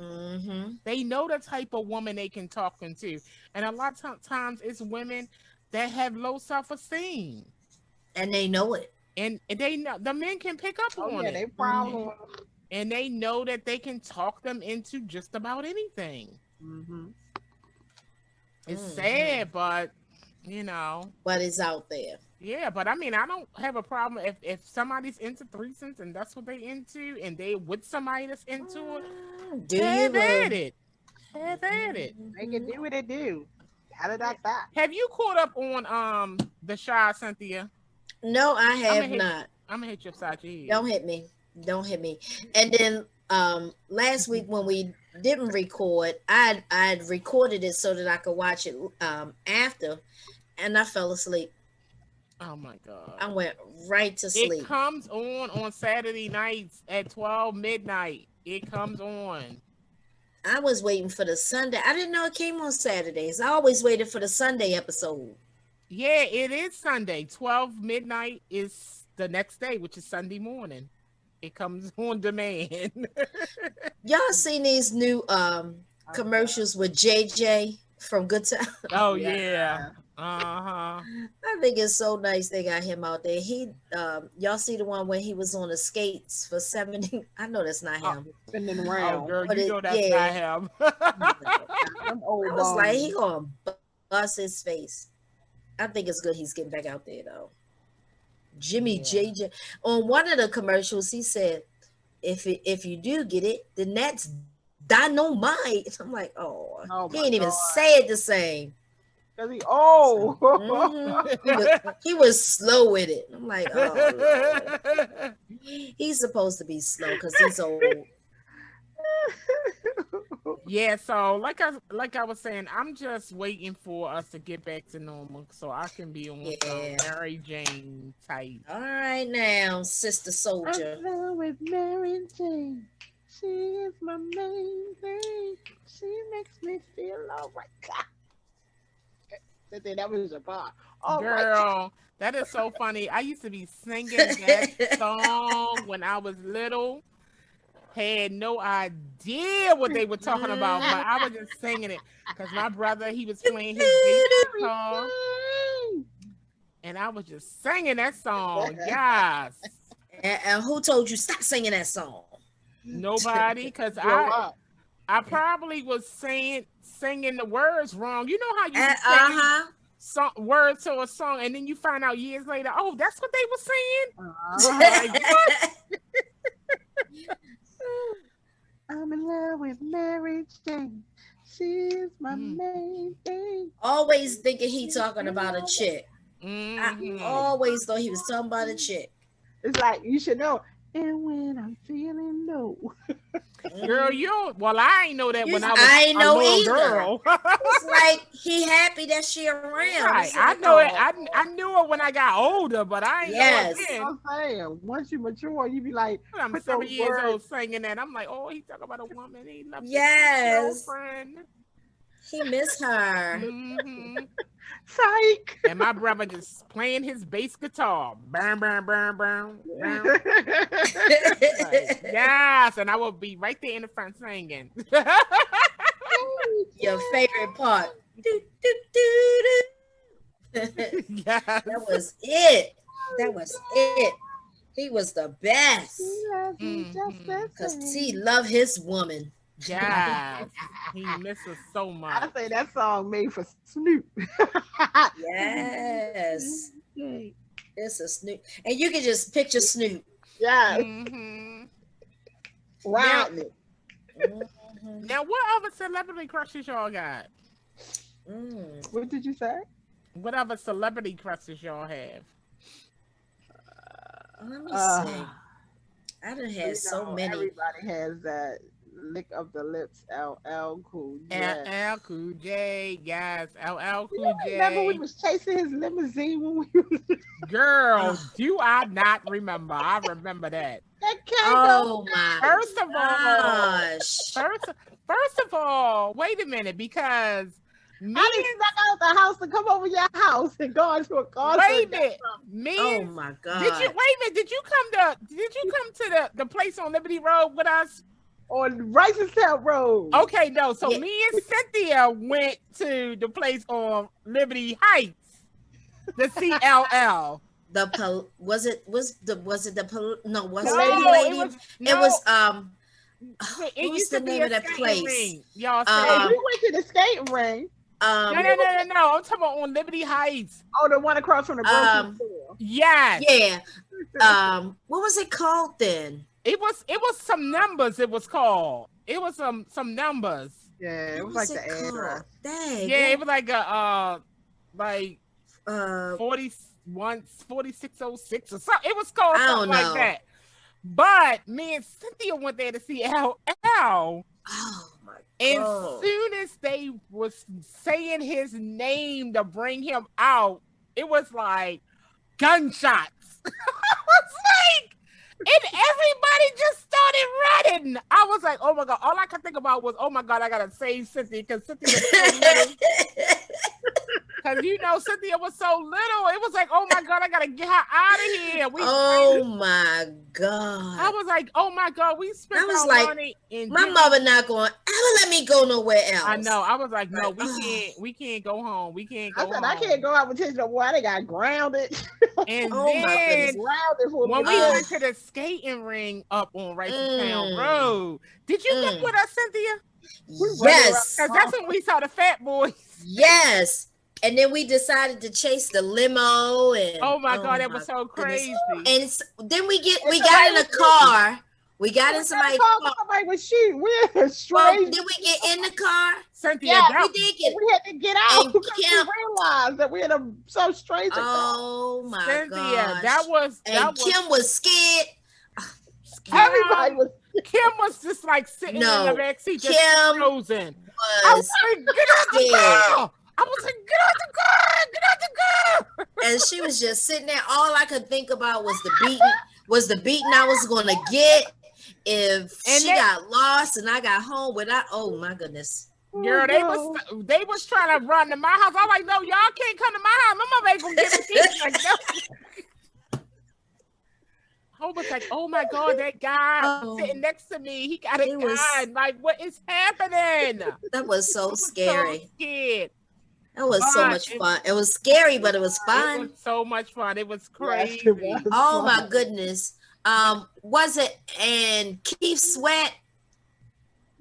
They know the type of woman they can talk into. And a lot of times it's women that have low self-esteem, and they know it, and they know the men can pick up on it. They probably and they know that they can talk them into just about anything. It's sad, but but it's out there. Yeah, but I don't have a problem if somebody's into threesomes and that's what they into, and they with somebody that's into it. Have at it. They can do what they do. How did I stop? Have you caught up on the Shy, Cynthia? No, I have not. I'm gonna hit you upside your head. Don't hit me. And then last week when we didn't record, I'd recorded it so that I could watch it after, and I fell asleep. Oh my God. I went right to sleep. It comes on Saturday nights at 12 midnight. It comes on. I was waiting for the Sunday. I didn't know it came on Saturdays. I always waited for the Sunday episode. Yeah, it is Sunday. 12 midnight is the next day, which is Sunday morning. It comes on demand. Y'all seen these new commercials with JJ from Good Time? Oh Yeah. yeah. Uh-huh. I think it's so nice they got him out there. He y'all see the one when he was on the skates for 70. I know that's not him. Spinning Oh around. girl, But you it- know that's yeah. not him. Them old I was like, bones. he gonna bust his face. I think it's good he's getting back out there though. Jimmy Yeah. JJ on one of the commercials, he said, if you do get it, then that's dynamite. I'm like, oh, Oh he my ain't even God. say it the same. Cause he old. Mhm. He was slow with it. I'm like, oh Lord. He's supposed to be slow because he's old. Yeah, so like I was saying, I'm just waiting for us to get back to normal so I can be on Yeah. some Mary Jane type. All right now, Sister Soldier. I'm in love with Mary Jane. She is my main thing. She makes me feel alright. That was a bar. All right. Girl, that is so funny. I used to be singing that song when I was little. Had no idea what they were talking about, but I was just singing it because my brother, he was playing his bass guitar, and I was just singing that song. Yes. And who told you stop singing that song? Nobody, because Grow up. I probably was singing the words wrong. You know how you And, sing words to a song, and then you find out years later, oh, that's what they were saying. Like, what? I'm in love with Mary Jane. She's my Mm. main thing. Always thinking he talking about a chick. I Mhm. always thought he was talking about a chick. It's like you should know. And when I'm feeling low. Girl, well, I ain't know that when I was I ain't a know little either. girl. It's like he happy that she around. Right. It's I like, know it. oh. I knew it when I got older, but I ain't Yes. know it You then. know what I'm saying? Once you mature, you be like, I'm put 7 those years words- old singing that. I'm like, oh, he talking about a woman. He loves Yes. his girlfriend. He miss her. hmm psych. And my brother just playing his bass guitar. Burn, burn, burn, burn, burn. Like, yes, and I will be right there in the front singing. Your favorite part. Do, do, do, do. Yes. That was it. That was it. He was the best because he loved his woman. Yes. He misses so I much. say that song made for Snoop. Yes. It's a Snoop. And you can just picture Snoop. Yes. hmm Riding it. Mhm. Now, what other celebrity crushes y'all got? Mm. What did you say? What other celebrity crushes y'all have? Let me Uh, see. I done You had so know, many. Everybody has that lick of the lips. LL Cool J. LL Cool J, yes, LL Cool You remember we J. was chasing his limousine when we was Girl, do I not remember? I remember that. that came Oh my First of all, gosh. first of all, wait a minute, because me I done snuck out the house to come over your house and go into a car. wait a minute, me Oh my God. did you wait a minute? Did you come to the place on Liberty Road with us? On Ricestown Road. Okay, no. So Yeah. me and Cynthia went to the place on Liberty Heights to see LL. Was it the no, was No, it the No, lady? it It was It what was used the to be name a of that skating place? rink. Y'all Hey, said we went to the skating ring. no. I'm talking about on Liberty Heights. Oh, the one across from the grocery Um, store. Yes. Yeah. What was it called then? It was some numbers. It was called. It was some numbers. Yeah, it What was like was the it called? address. Dang. Yeah, it was like a like uh 4606 or something. It was called I something don't like know. that. But me and Cynthia went there to see LL. oh my And God. soon as they was saying his name to bring him out, it was like gunshots. I was like, and everybody just started running. I was like, oh my God. All I could think about was, oh my God, I gotta save Cynthia because Cynthia was so little. Because Cynthia was so little. It was like, oh my God, I gotta get her out of here. Oh my God. I was like, oh my God, we spent our money. My mother not going ever let me go nowhere else. I know. I was like, no, we can't go home. We can't go home. I can't go out with Tish no more. They got grounded. And then when we went to the skating ring up on Town Road, did you go with us, Cynthia? Yes. Because that's when we saw the fat boys. Yes. And then we decided to chase the limo. And oh my God, that was so crazy. And then we got in a car. We got in somebody's car. Somebody was shooting. We're straight. Did we get in the car? Cynthia, we did get. We had to get out because we realized that we had so strange. Oh my Cynthia, gosh. Kim was scared. Everybody was. Kim was just like sitting in the backseat, just frozen. I was like, get out the car! I was like, get out the car! Get out the car! And she was just sitting there. All I could think about was the beating I was gonna get if she got lost and I got home without. Oh my goodness. Girl, they was trying to run to my house. I was like, no, y'all can't come to my house. My mother ain't gonna get me. Like, no. I was like, oh my God, that guy sitting next to me, he got a gun. Like, what is happening? That was so scary. So scared. That was so much fun. It was scary, but it was fun. It was so much fun. It was crazy. Yes, oh my goodness. Was it and Keith Sweat?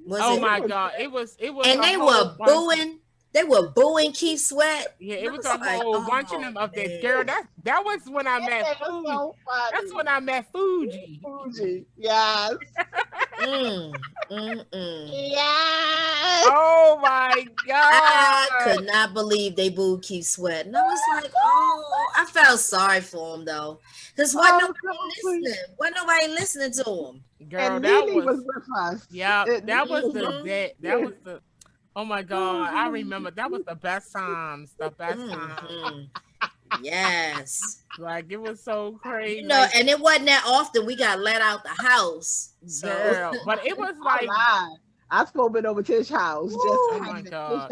My God. It was and they were booing. They were booing Keith Sweat. Yeah, it was a whole bunch of them up there. Girl, that was when I met Fuji. So that's when I met Fuji. Yes. Yes. Oh my God. I could not believe they booed Keith Sweat. And I was like, I felt sorry for him though. Because wasn't nobody listening to him. Girl, and that was with us. Yeah, that was the oh my God, I remember that was the best times. The best times. Yes. Like it was so crazy. And it wasn't that often we got let out the house. So. Girl, but it was like I spoke it over Tish's house. Oh my God.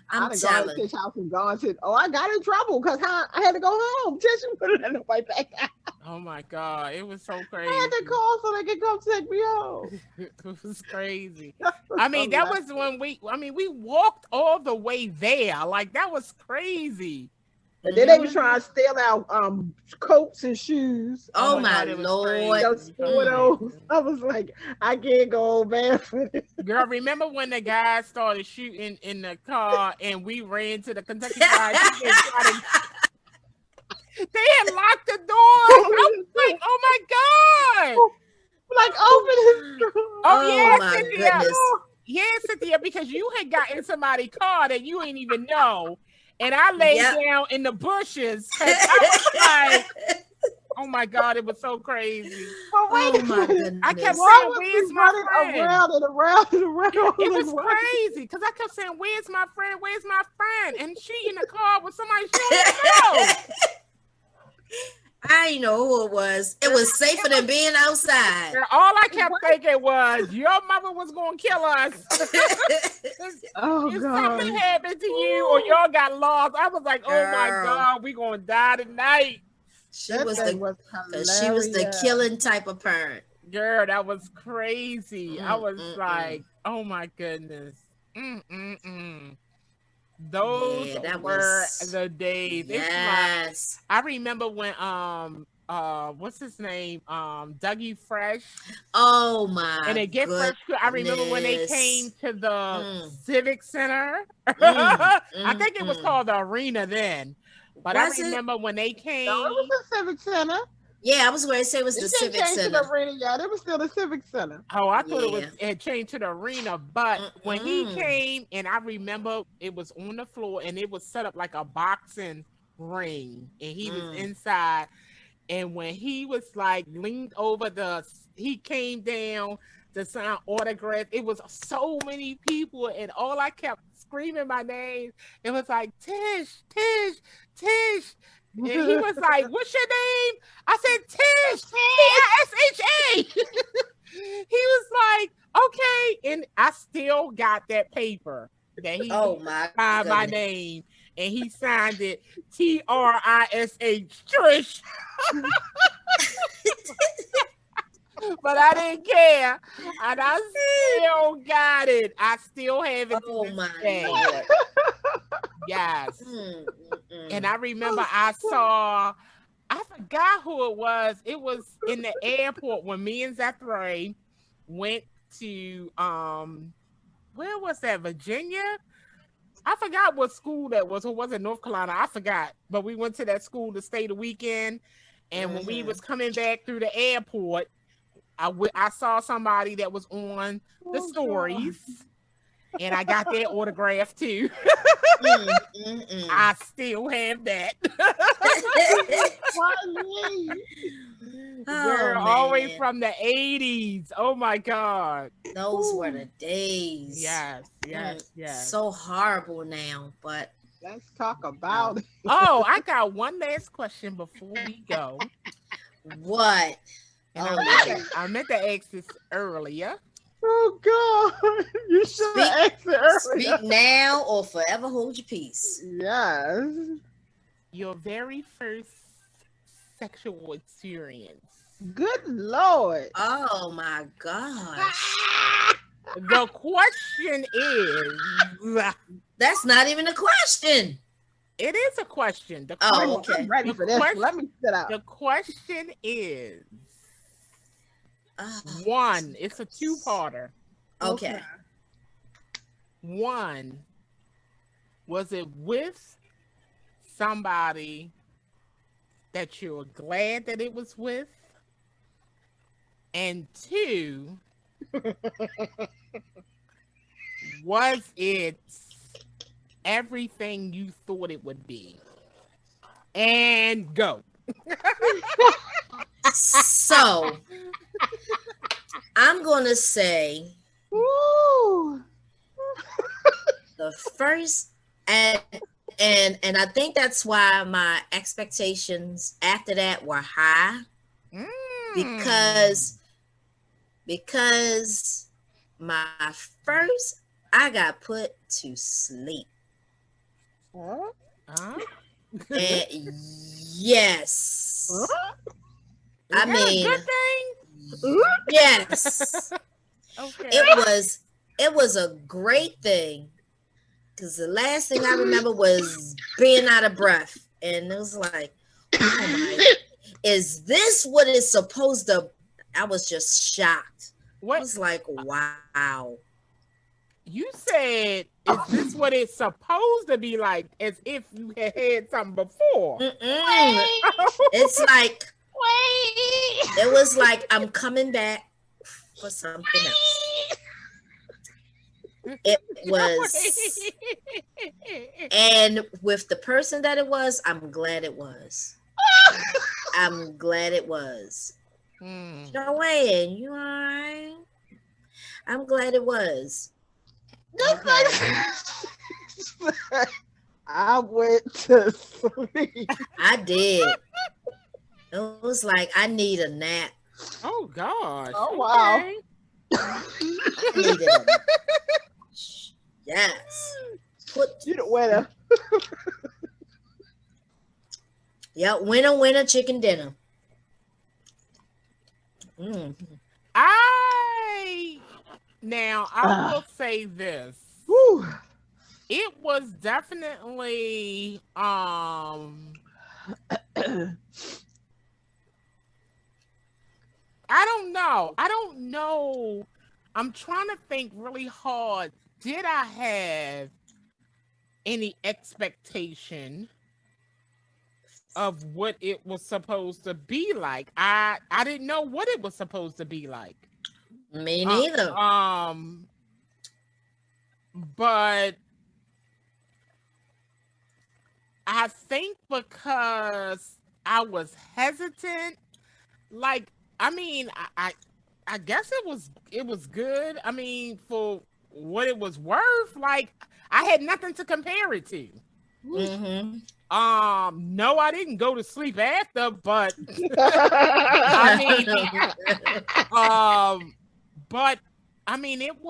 I'm telling Tish's house and gone to I got in trouble because I had to go home. Tish put it in the way back out. Oh my God, it was so crazy. I had to call so they could come take me home. It was crazy. I mean, that was when we walked all the way there. Like that was crazy. And then they were trying to steal our coats and shoes. Oh my Lord. I was like, I can't go barefoot. Girl, remember when the guy started shooting in the car and we ran to the Kentucky Fried Chicken? They had locked the door. I was like, oh my God. Like, open his door. Oh yeah, my Cynthia. goodness. Yeah, Cynthia, because you had got in somebody's car that you ain't even know. And I laid down in the bushes. I was like, oh my God, it was so crazy. Oh my goodness. I kept saying, where's my friend? Around and around and around. It was crazy because I kept saying, where's my friend? Where's my friend? And she in the car with somebody she don't know. I didn't know who it was. It was safer than being outside. All I kept thinking was, your mother was going to kill us. If something happened to you or y'all got lost, I was like, oh my God, we going to die tonight. She was the killing type of parent. Girl, that was crazy. I was like, oh my goodness. Those were the days. Yes. I remember when what's his name? Dougie Fresh. Oh my and Get Fresh. I remember when they came to the Civic Center. I think it was called the Arena then. But I remember when they came. No, it was the Civic Center. Yeah, I was going to say it was the Civic Center. To the arena, yeah, it was still the Civic Center. Oh, I thought it had changed to the arena. But when he came, and I remember it was on the floor, and it was set up like a boxing ring, and he was inside. And when he was like leaned over he came down to sign autographs. It was so many people, and all I kept screaming my name. It was like Tish, Tish, Tish. And he was like, what's your name? I said, Tish, Tisha. He was like, okay. And I still got that paper. that he my signed my name, and he signed it Trish. Trish. But I didn't care, and I still got it. I still have it to this day. Lord. Yes. And I remember I forgot who it was. It was in the airport when me and Zethray went to where was that? Virginia? I forgot what school that was, or was it North Carolina? I forgot. But we went to that school to stay the weekend. And when we was coming back through the airport, I saw somebody that was on the stories, and I got their autograph too. I still have that. Girl, always from the 80s. Oh my God. Those were the days. Yes. So horrible now, but let's talk about it. Oh, I got one last question before we go. What? I meant to ask this earlier. Oh God, you should have asked it earlier. Speak now or forever hold your peace. Yes. Your very first sexual experience. Good Lord. Oh my gosh. The question is... That's not even a question. It is a question. Okay. I'm ready for this. Let me sit out. The question is... One, it's a two-parter. Okay. One, was it with somebody that you're glad that it was with? And two, was it everything you thought it would be? And go. So, I'm going to say the first, and I think that's why my expectations after that were high, because my first, I got put to sleep. And yes. I mean, good thing? Yes. Okay. It was a great thing, because the last thing I remember was being out of breath, and it was like, oh my, is this what it's supposed to? I was just shocked. What? I was like, wow. You said, is this what it's supposed to be like, as if you had something before? It's like, it was like I'm coming back for something else. It was, and with the person that it was, I'm glad it was. I'm glad it was. Joanne, you all right? I'm glad it was. I went to sleep. I did. It was like I need a nap. Oh gosh. Oh wow. Okay. I needed a nap. Yes. You the winner. Yep, winner, chicken dinner. I will say this. Whew. It was definitely I don't know. I'm trying to think really hard. Did I have any expectation of what it was supposed to be like? I didn't know what it was supposed to be like. Me neither. But I think because I was hesitant, like, I mean, I guess it was good. I mean, for what it was worth, like, I had nothing to compare it to. No, I didn't go to sleep after, but I mean, but I mean, it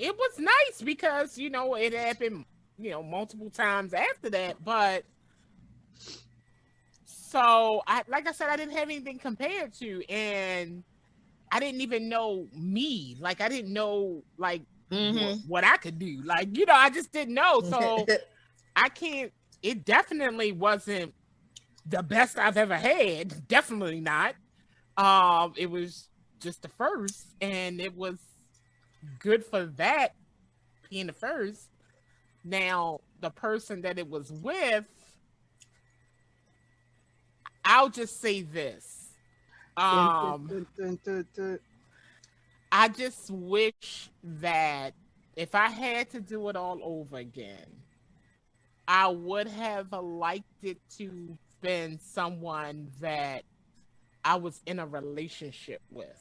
it was nice because, it happened, multiple times after that. But so like I said, I didn't have anything compared to, and I didn't even know me. Like, I didn't know like what I could do. Like, I just didn't know. So I can't, it definitely wasn't the best I've ever had. Definitely not. It was just the first, and it was good for that being the first. Now, the person that it was with, I'll just say this. I just wish that if I had to do it all over again, I would have liked it to been someone that I was in a relationship with.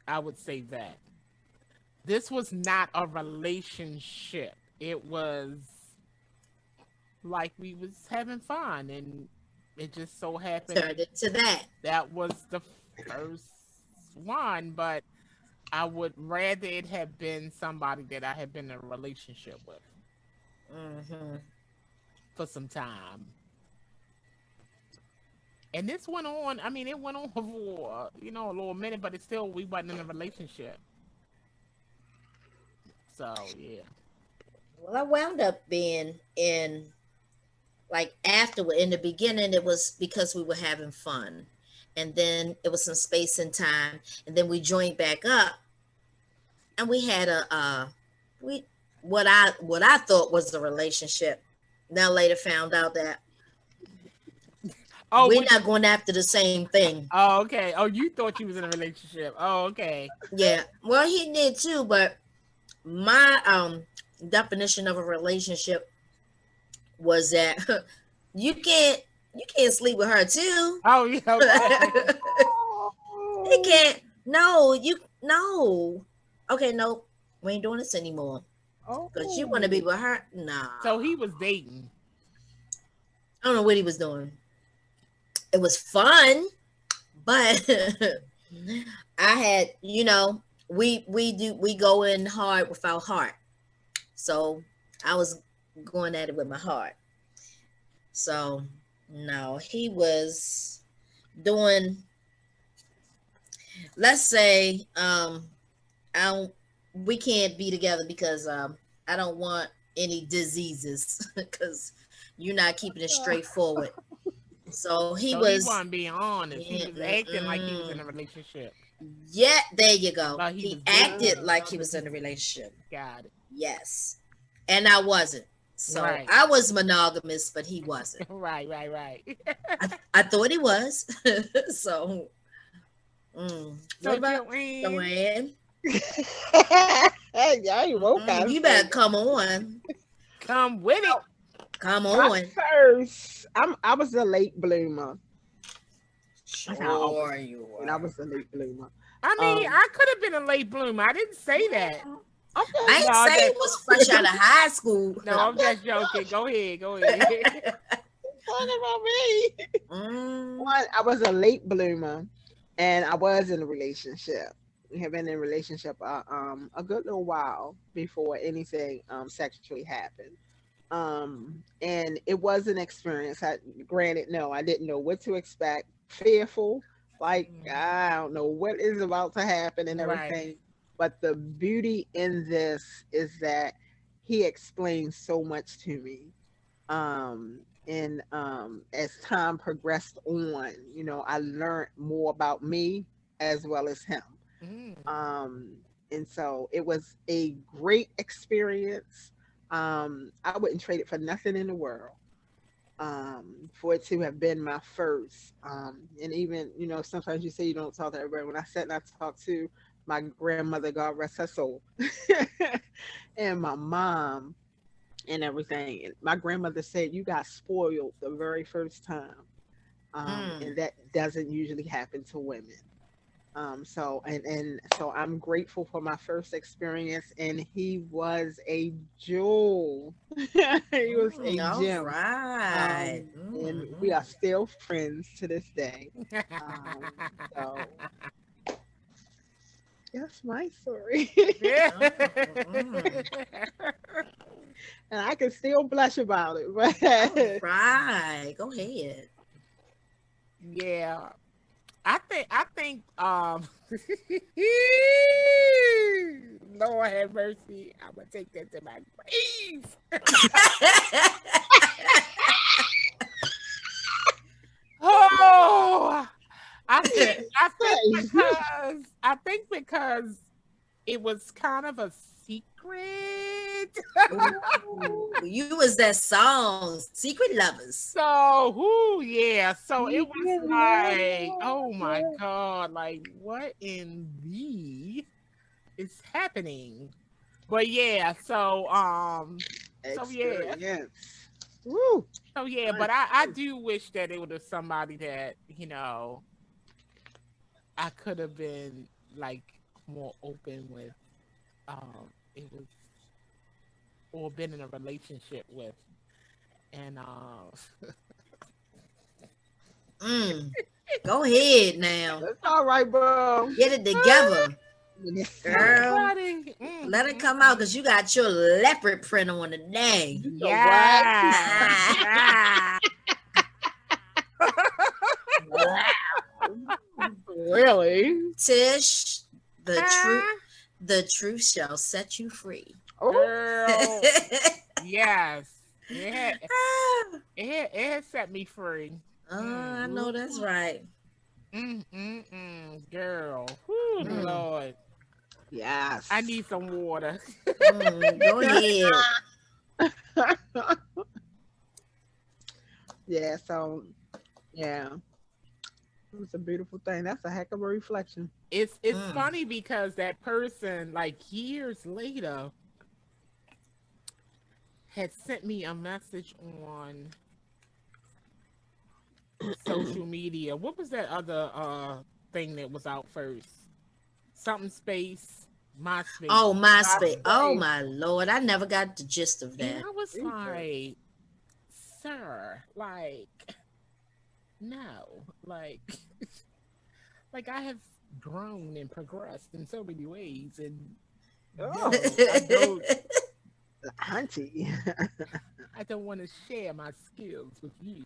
I would say that. This was not a relationship. It was like we was having fun, and it just so happened turned into that. That was the first one, but I would rather it have been somebody that I had been in a relationship with for some time. And this went on, it went on for, a little minute, but it's still, we wasn't in a relationship. So, yeah. Well, I wound up being in, like, afterward. In the beginning, it was because we were having fun. And then it was some space and time. And then we joined back up. And we had what I thought was a relationship. Now later found out that we're not going after the same thing. Oh, okay. Oh, you thought you was in a relationship. Oh, okay. Yeah. Well, he did too, but my definition of a relationship was that you can't sleep with her too. Oh, yeah. Okay. He can't. No. Okay, no, we ain't doing this anymore. Because you want to be with her? Nah. So he was dating. I don't know what he was doing. It was fun, but I had, we go in hard with our heart. So I was going at it with my heart. So no, he was doing, let's say, we can't be together because I don't want any diseases because you're not keeping it straightforward. So he wasn't being honest. He was acting like he was in a relationship. Yeah, there you go. Like he acted like he was in a relationship. Got it. Yes. And I wasn't. So right. I was monogamous, but he wasn't. Right. I thought he was. So what about Joanne? Hey, y'all, you better come on. Come with it. Come on. First, I was a late bloomer. Sure you were. And I was a late bloomer. I could have been a late bloomer. I didn't say that. Okay. I didn't say it was fresh out of high school. No, I'm just joking. Go ahead. Talking about me. One, I was a late bloomer, and I was in a relationship. We have been in a relationship a good little while before anything sexually happened. And it was an experience. Granted, no, I didn't know what to expect. Fearful, like I don't know what is about to happen and everything. Right. But the beauty in this is that he explained so much to me. And as time progressed on, I learned more about me as well as him. And so it was a great experience. I wouldn't trade it for nothing in the world. For it to have been my first. And even, sometimes you say you don't talk to everybody. When I sat and I talked to my grandmother, God rest her soul, and my mom and everything. And my grandmother said, you got spoiled the very first time. And that doesn't usually happen to women. So I'm grateful for my first experience, and he was a jewel. He was a gem. Right. And we are still friends to this day. That's my story. Mm. And I can still blush about it. But All right, go ahead. Yeah. I think Lord have mercy. I'm gonna take that to my grave. Oh, I think because it was kind of a secret. Ooh, you was that song, Secret Lovers. So, yeah. So it was like, oh my God, like what in the is happening? But yeah, so yeah. experience. Woo. So yeah, but I do wish that it would have somebody that, I could have been like more open with, it was or been in a relationship with. And Mm. Go ahead now. That's all right, bro. Get it together, girl. Somebody, Let it come out because you got your leopard print on today. yeah. Really? Tish, the truth shall set you free. Oh, Girl, yes. It has set me free. I know that's right. Girl. Whew, Lord. yes. I need some water. Go ahead. Yeah, so yeah. It was a beautiful thing. That's a heck of a reflection. It's funny because that person, like years later, had sent me a message on social media. What was that other thing that was out first? Something space, MySpace. Oh, MySpace. Oh my Lord. I never got the gist of that. And I was like, sir, like, no, like I have grown and progressed in so many ways, and Auntie. I don't want to share my skills with you.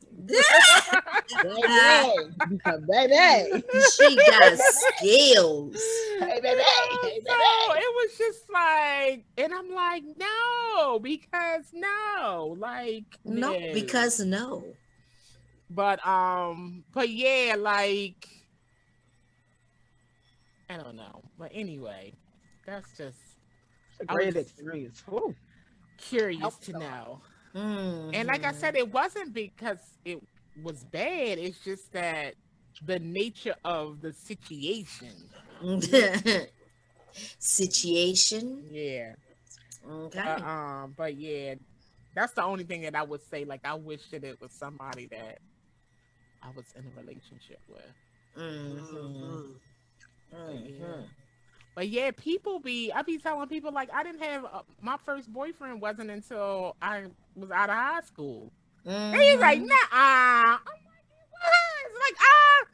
Baby. She got skills. Hey, baby. Hey, So baby. it was just like, and I'm like, no, because no, like No, because no. but yeah, like I don't know, but anyway, that's just It's a great experience. Ooh. curious to know. And like I said, it wasn't because it was bad. It's just that the nature of the situation. Situation. Yeah. Okay. But yeah, that's the only thing that I would say. Like, I wish that it was somebody that I was in a relationship with. But yeah, I be telling people, like, I didn't have, my first boyfriend wasn't until I was out of high school. And he's like, nah, I'm like, what?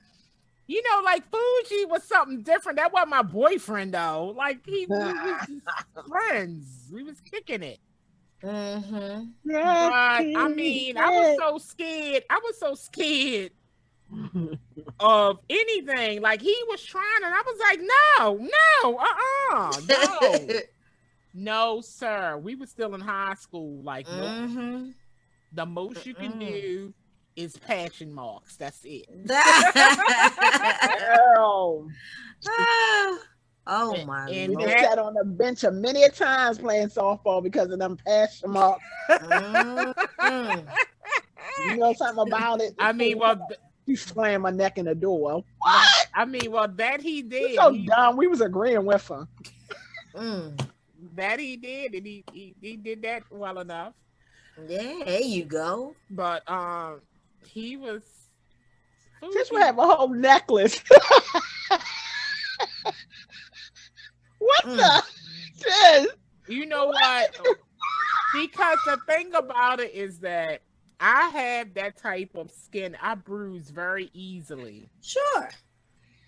It's like, like Fuji was something different. That wasn't my boyfriend though. Like, we was just friends. We was kicking it. But I mean, I was so scared of anything. Like, he was trying, and I was like, no, no, sir. We were still in high school. Like, no, the most you can do is passion marks. That's it. Girl. Oh my We Lord. sat on the bench many times playing softball because of them passion marks. You know something about it? I mean, well, he slammed my neck in the door. What? I mean, well, that he did. You're so dumb. We was agreeing with her. That he did, and he did that well enough. Yeah, there you go. But he was. Just we have a whole necklace. What the? You know what? Because the thing about it is that I have that type of skin. I bruise very easily. Sure.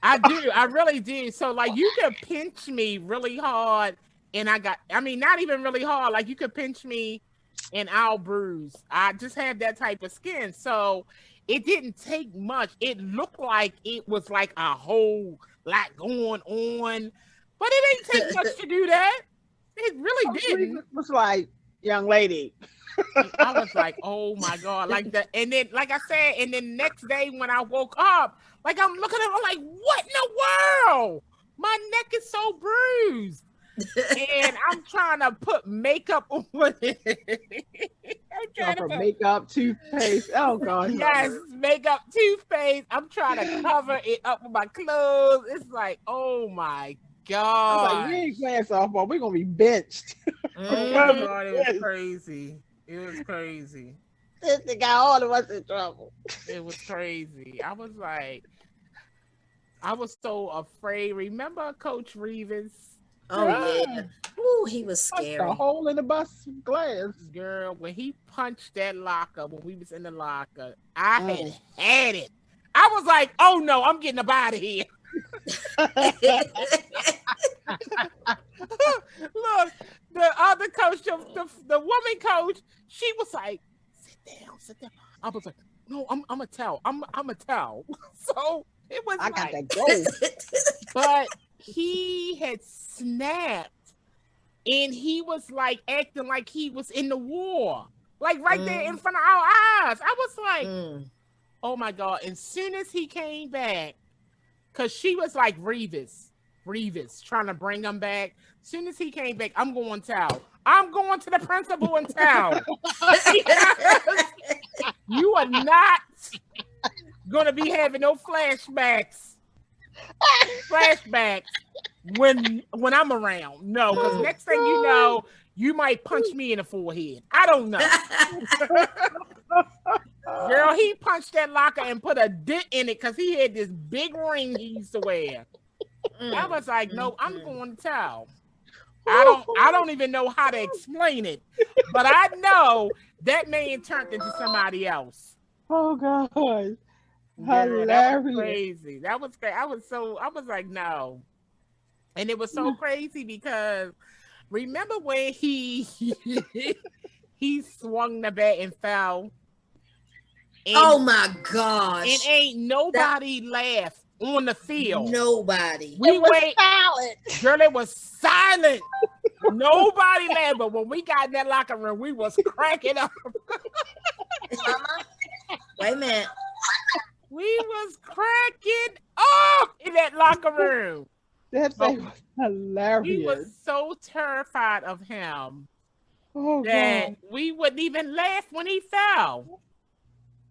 I do. I really do. So like you could pinch me really hard and not even really hard. Like you could pinch me and I'll bruise. I just have that type of skin. So it didn't take much. It looked like it was like a whole lot going on, but it ain't take much to do that. It really didn't. It was like, young lady. I was like, oh my God. And then, like I said, and then next day when I woke up, like I'm looking at it, I'm like, what in the world? My neck is so bruised. And I'm trying to put makeup on it. I'm trying to makeup, toothpaste. Oh God. Yes, makeup, toothpaste. I'm trying to cover it up with my clothes. It's like, oh my God. I was like, we ain't playing softball. We're gonna be benched. Oh my God, it was crazy. It was crazy. This thing got all of us in trouble. It was crazy. I was like, I was so afraid. Remember Coach Reeves? Oh yeah. Ooh, he was scary. A hole in the bus glass. Girl, when he punched that locker, when we was in the locker, I had it. I was like, oh no, I'm getting up out of here. Look, the other coach, the woman coach, she was like, sit down. I was like, no, I'm gonna tell. I'm gonna tell. So it was I got to go. But he had snapped and he was like acting like he was in the war. Like right there in front of our eyes. I was like, oh my God. As soon as he came back, because she was like Reeves, trying to bring him back. As soon as he came back, I'm going to tell. I'm going to the principal and tell. You are not going to be having no flashbacks when I'm around. No, because next thing you know, you might punch me in the forehead. I don't know. Girl, he punched that locker and put a dent in it because he had this big ring he used to wear. I was like, no, I'm going to tell. I don't even know how to explain it, but I know that man turned into somebody else. Oh God. Girl, Hilarious. that was crazy. That was crazy. I was like, no. And it was so crazy because remember when he swung the bat and fell? And, oh my gosh. And ain't nobody laughed on the field. Nobody. It was silent. Girl, it was silent. Nobody laughed, but when we got in that locker room, we was cracking up. Mama, wait a minute. We was cracking up in that locker room. That thing was hilarious. We was so terrified of him that we wouldn't even laugh when he fell.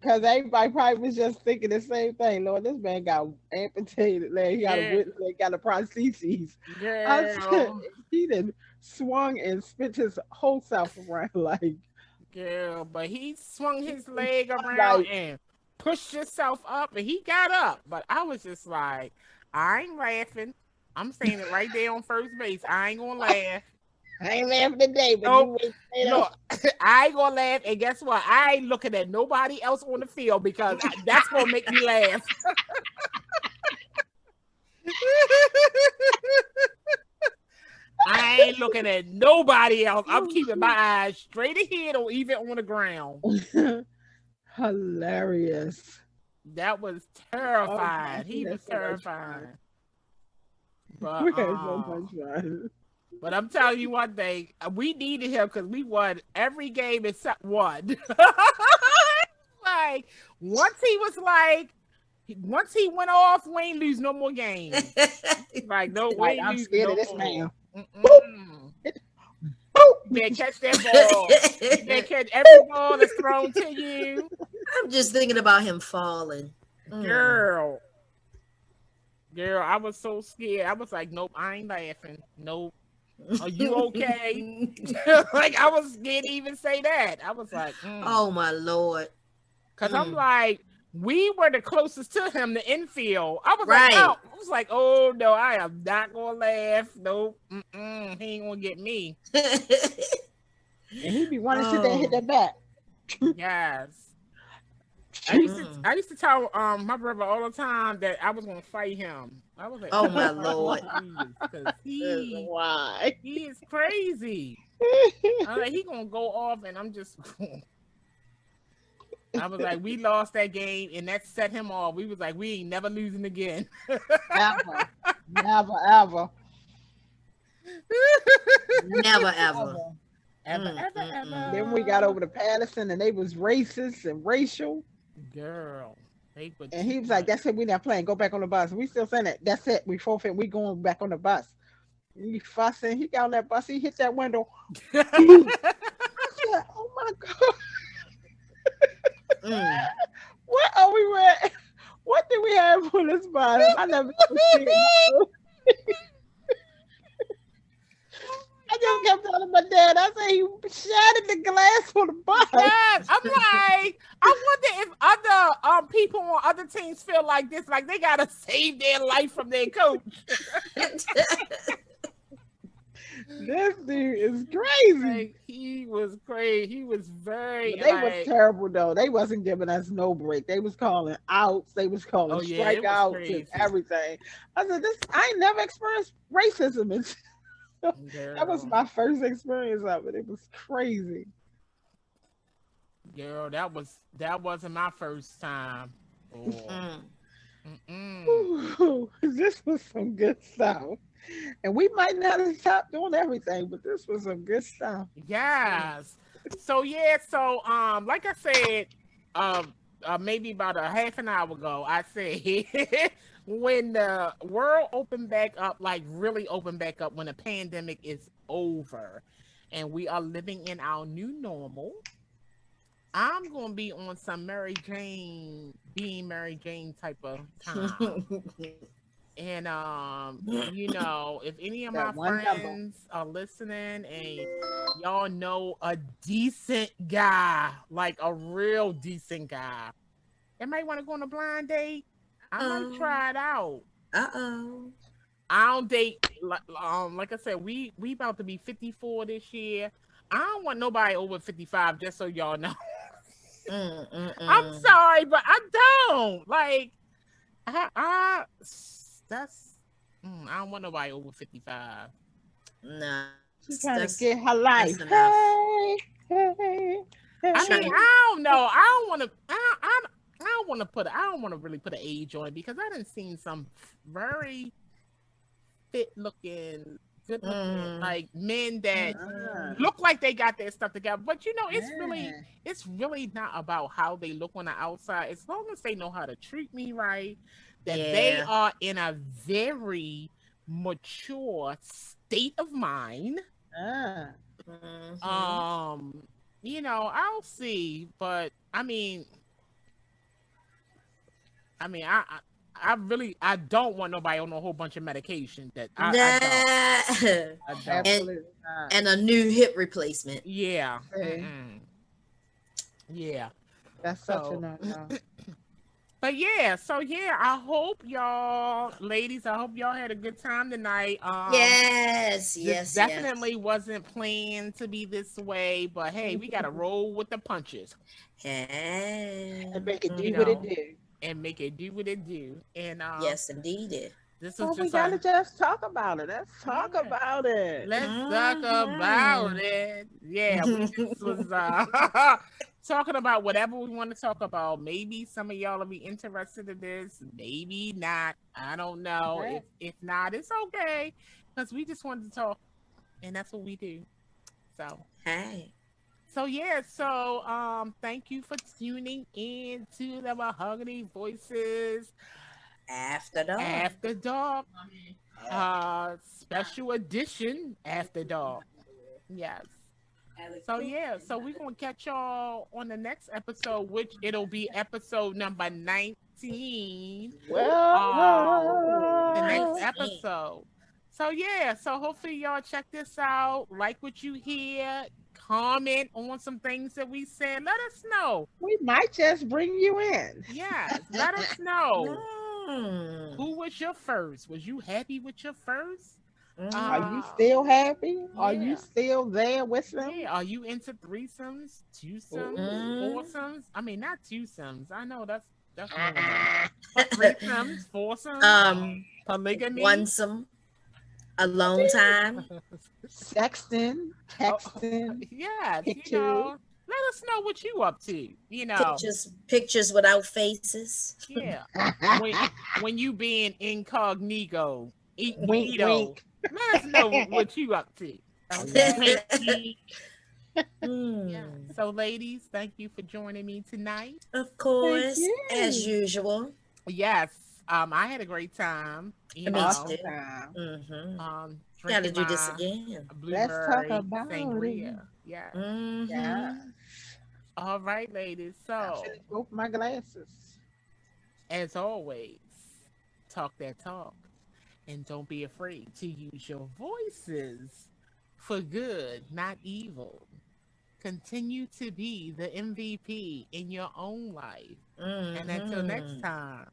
Because everybody probably was just thinking the same thing. Lord, this man got amputated leg. He got a prosthesis. Girl. He done swung and spit his whole self around like. Girl, but he swung his leg around and pushed himself up and he got up. But I was just like, I ain't laughing. I'm saying it right there on first base. I ain't gonna laugh. I ain't laughing today, but no, I ain't gonna laugh. And guess what? I ain't looking at nobody else on the field because that's gonna make me laugh. I ain't looking at nobody else. I'm keeping my eyes straight ahead or even on the ground. Hilarious. That was terrifying. He was terrifying. But, we had so much fun. But I'm telling you one thing, we needed him because we won every game except one. Like once he went off, we ain't lose no more games. Like no way. I'm scared of this man. You can't catch that ball. You can't catch every ball that's thrown to you. I'm just thinking about him falling. Girl, I was so scared. I was like, nope, I ain't laughing. Nope. Are you okay? Like I was scared to even say that. I was like, oh my Lord. Because I'm like, we were the closest to him, the infield. I was like, oh no, I am not gonna laugh. Nope. He ain't gonna get me. And he be wanting to sit there and hit that bat. Yes. I used to tell my brother all the time that I was gonna fight him. I was like, Oh my Lord. because he Why? is crazy. I'm like, he gonna go off, and I'm just. I was like, we lost that game, and that set him off. We was like, we ain't never losing again. Ever. Never, ever. Never ever. Ever. Then we got over to Patterson, and they was racist and racial. Girl. And he was like, that's it, we not playing. Go back on the bus. We still saying that. That's it. We forfeit. We going back on the bus. He fussing. He got on that bus. He hit that window. I said, oh my God. What are we with? What did we have on this bus? I never seen it. I just kept telling my dad, I said, he shattered the glass on the bus. Yes, I'm like, I wonder if other people on other teams feel like this, like they gotta save their life from their coach. This dude is crazy. Like, he was crazy. He was very. They was terrible though. They wasn't giving us no break. They was calling outs. They was calling strikeouts and everything. I said, I ain't never experienced racism. That was my first experience of it. It was crazy. Girl, that wasn't my first time. Ooh, this was some good stuff. And we might not have stopped doing everything, but this was some good stuff. Yes. So like I said, maybe about a half an hour ago, I said when the world opened back up, like really opened back up, when the pandemic is over and we are living in our new normal, I'm gonna be on some being Mary Jane type of time. And if any of my friends are listening and y'all know a decent guy, like a real decent guy, they might want to go on a blind date. I might try it out. Uh-oh. I don't date like I said, we about to be 54 this year. I don't want nobody over 55, just so y'all know. I'm sorry, but I don't. Like I don't want nobody over 55. Nah. She's trying to get her life. Hey. I mean, I don't know. I don't want to really put an age on it, because I done seen some very fit looking, good looking, like men that look like they got their stuff together. But it's really not about how they look on the outside. As long as they know how to treat me right, that they are in a very mature state of mind. I'll see, but I don't want nobody on a whole bunch of medication that I don't. And a new hip replacement. Yeah. Yeah. That's such a no-no. But I hope y'all, ladies, had a good time tonight. Yes. Definitely wasn't planned to be this way, but hey, we gotta roll with the punches. Hey. And make it do what it do. And make it do what it do. And yes, indeed. We gotta just talk about it. Let's talk about it. Let's talk about it. Yeah, we just was talking about whatever we want to talk about. Maybe some of y'all will be interested in this. Maybe not. I don't know. Okay. If not, it's okay, because we just wanted to talk, and that's what we do. So hey. So thank you for tuning in to the Mahogany Voices After Dark. Special edition After Dark. Yes. So we're gonna catch y'all on the next episode, which it'll be episode number 19. The next episode. So hopefully y'all check this out. Like what you hear. Comment on some things that we said. Let us know. We might just bring you in. Yes, let us know. Who was your first? Was you happy with your first? Are you Uh, still happy? Are you yeah. still there with them? Yeah, are you into threesomes, twosomes, Mm. foursomes? I mean, not twosomes. I know that's normal, but threesomes, foursomes, um, polygamy. One some alone time. Sexting, Oh, texting, yes, pictures. let us know what you up to. Pictures without faces. Yeah, when when you being incognito, Wink, incognito, wink. let us know what you up to. Okay. Wink, Yeah. Hmm. So, ladies, thank you for joining me tonight. Of thank course, as you. usual. Yes, I had a great time. Me too. Awesome time. Mm-hmm. Got to Drinking do this my again. Let's talk blueberry about it. sangria. Yes. Yeah. Mm-hmm. All right, ladies. I So, finished both my glasses. as always, talk that talk, and don't be afraid to use your voices for good, not evil. Continue to be the MVP in your own life. And until next Mm-hmm. time,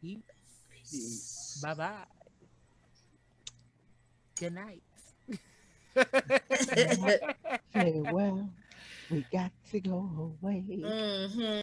peace. Peace. Bye bye. Good night. Farewell. We got to go away. Mm-hmm.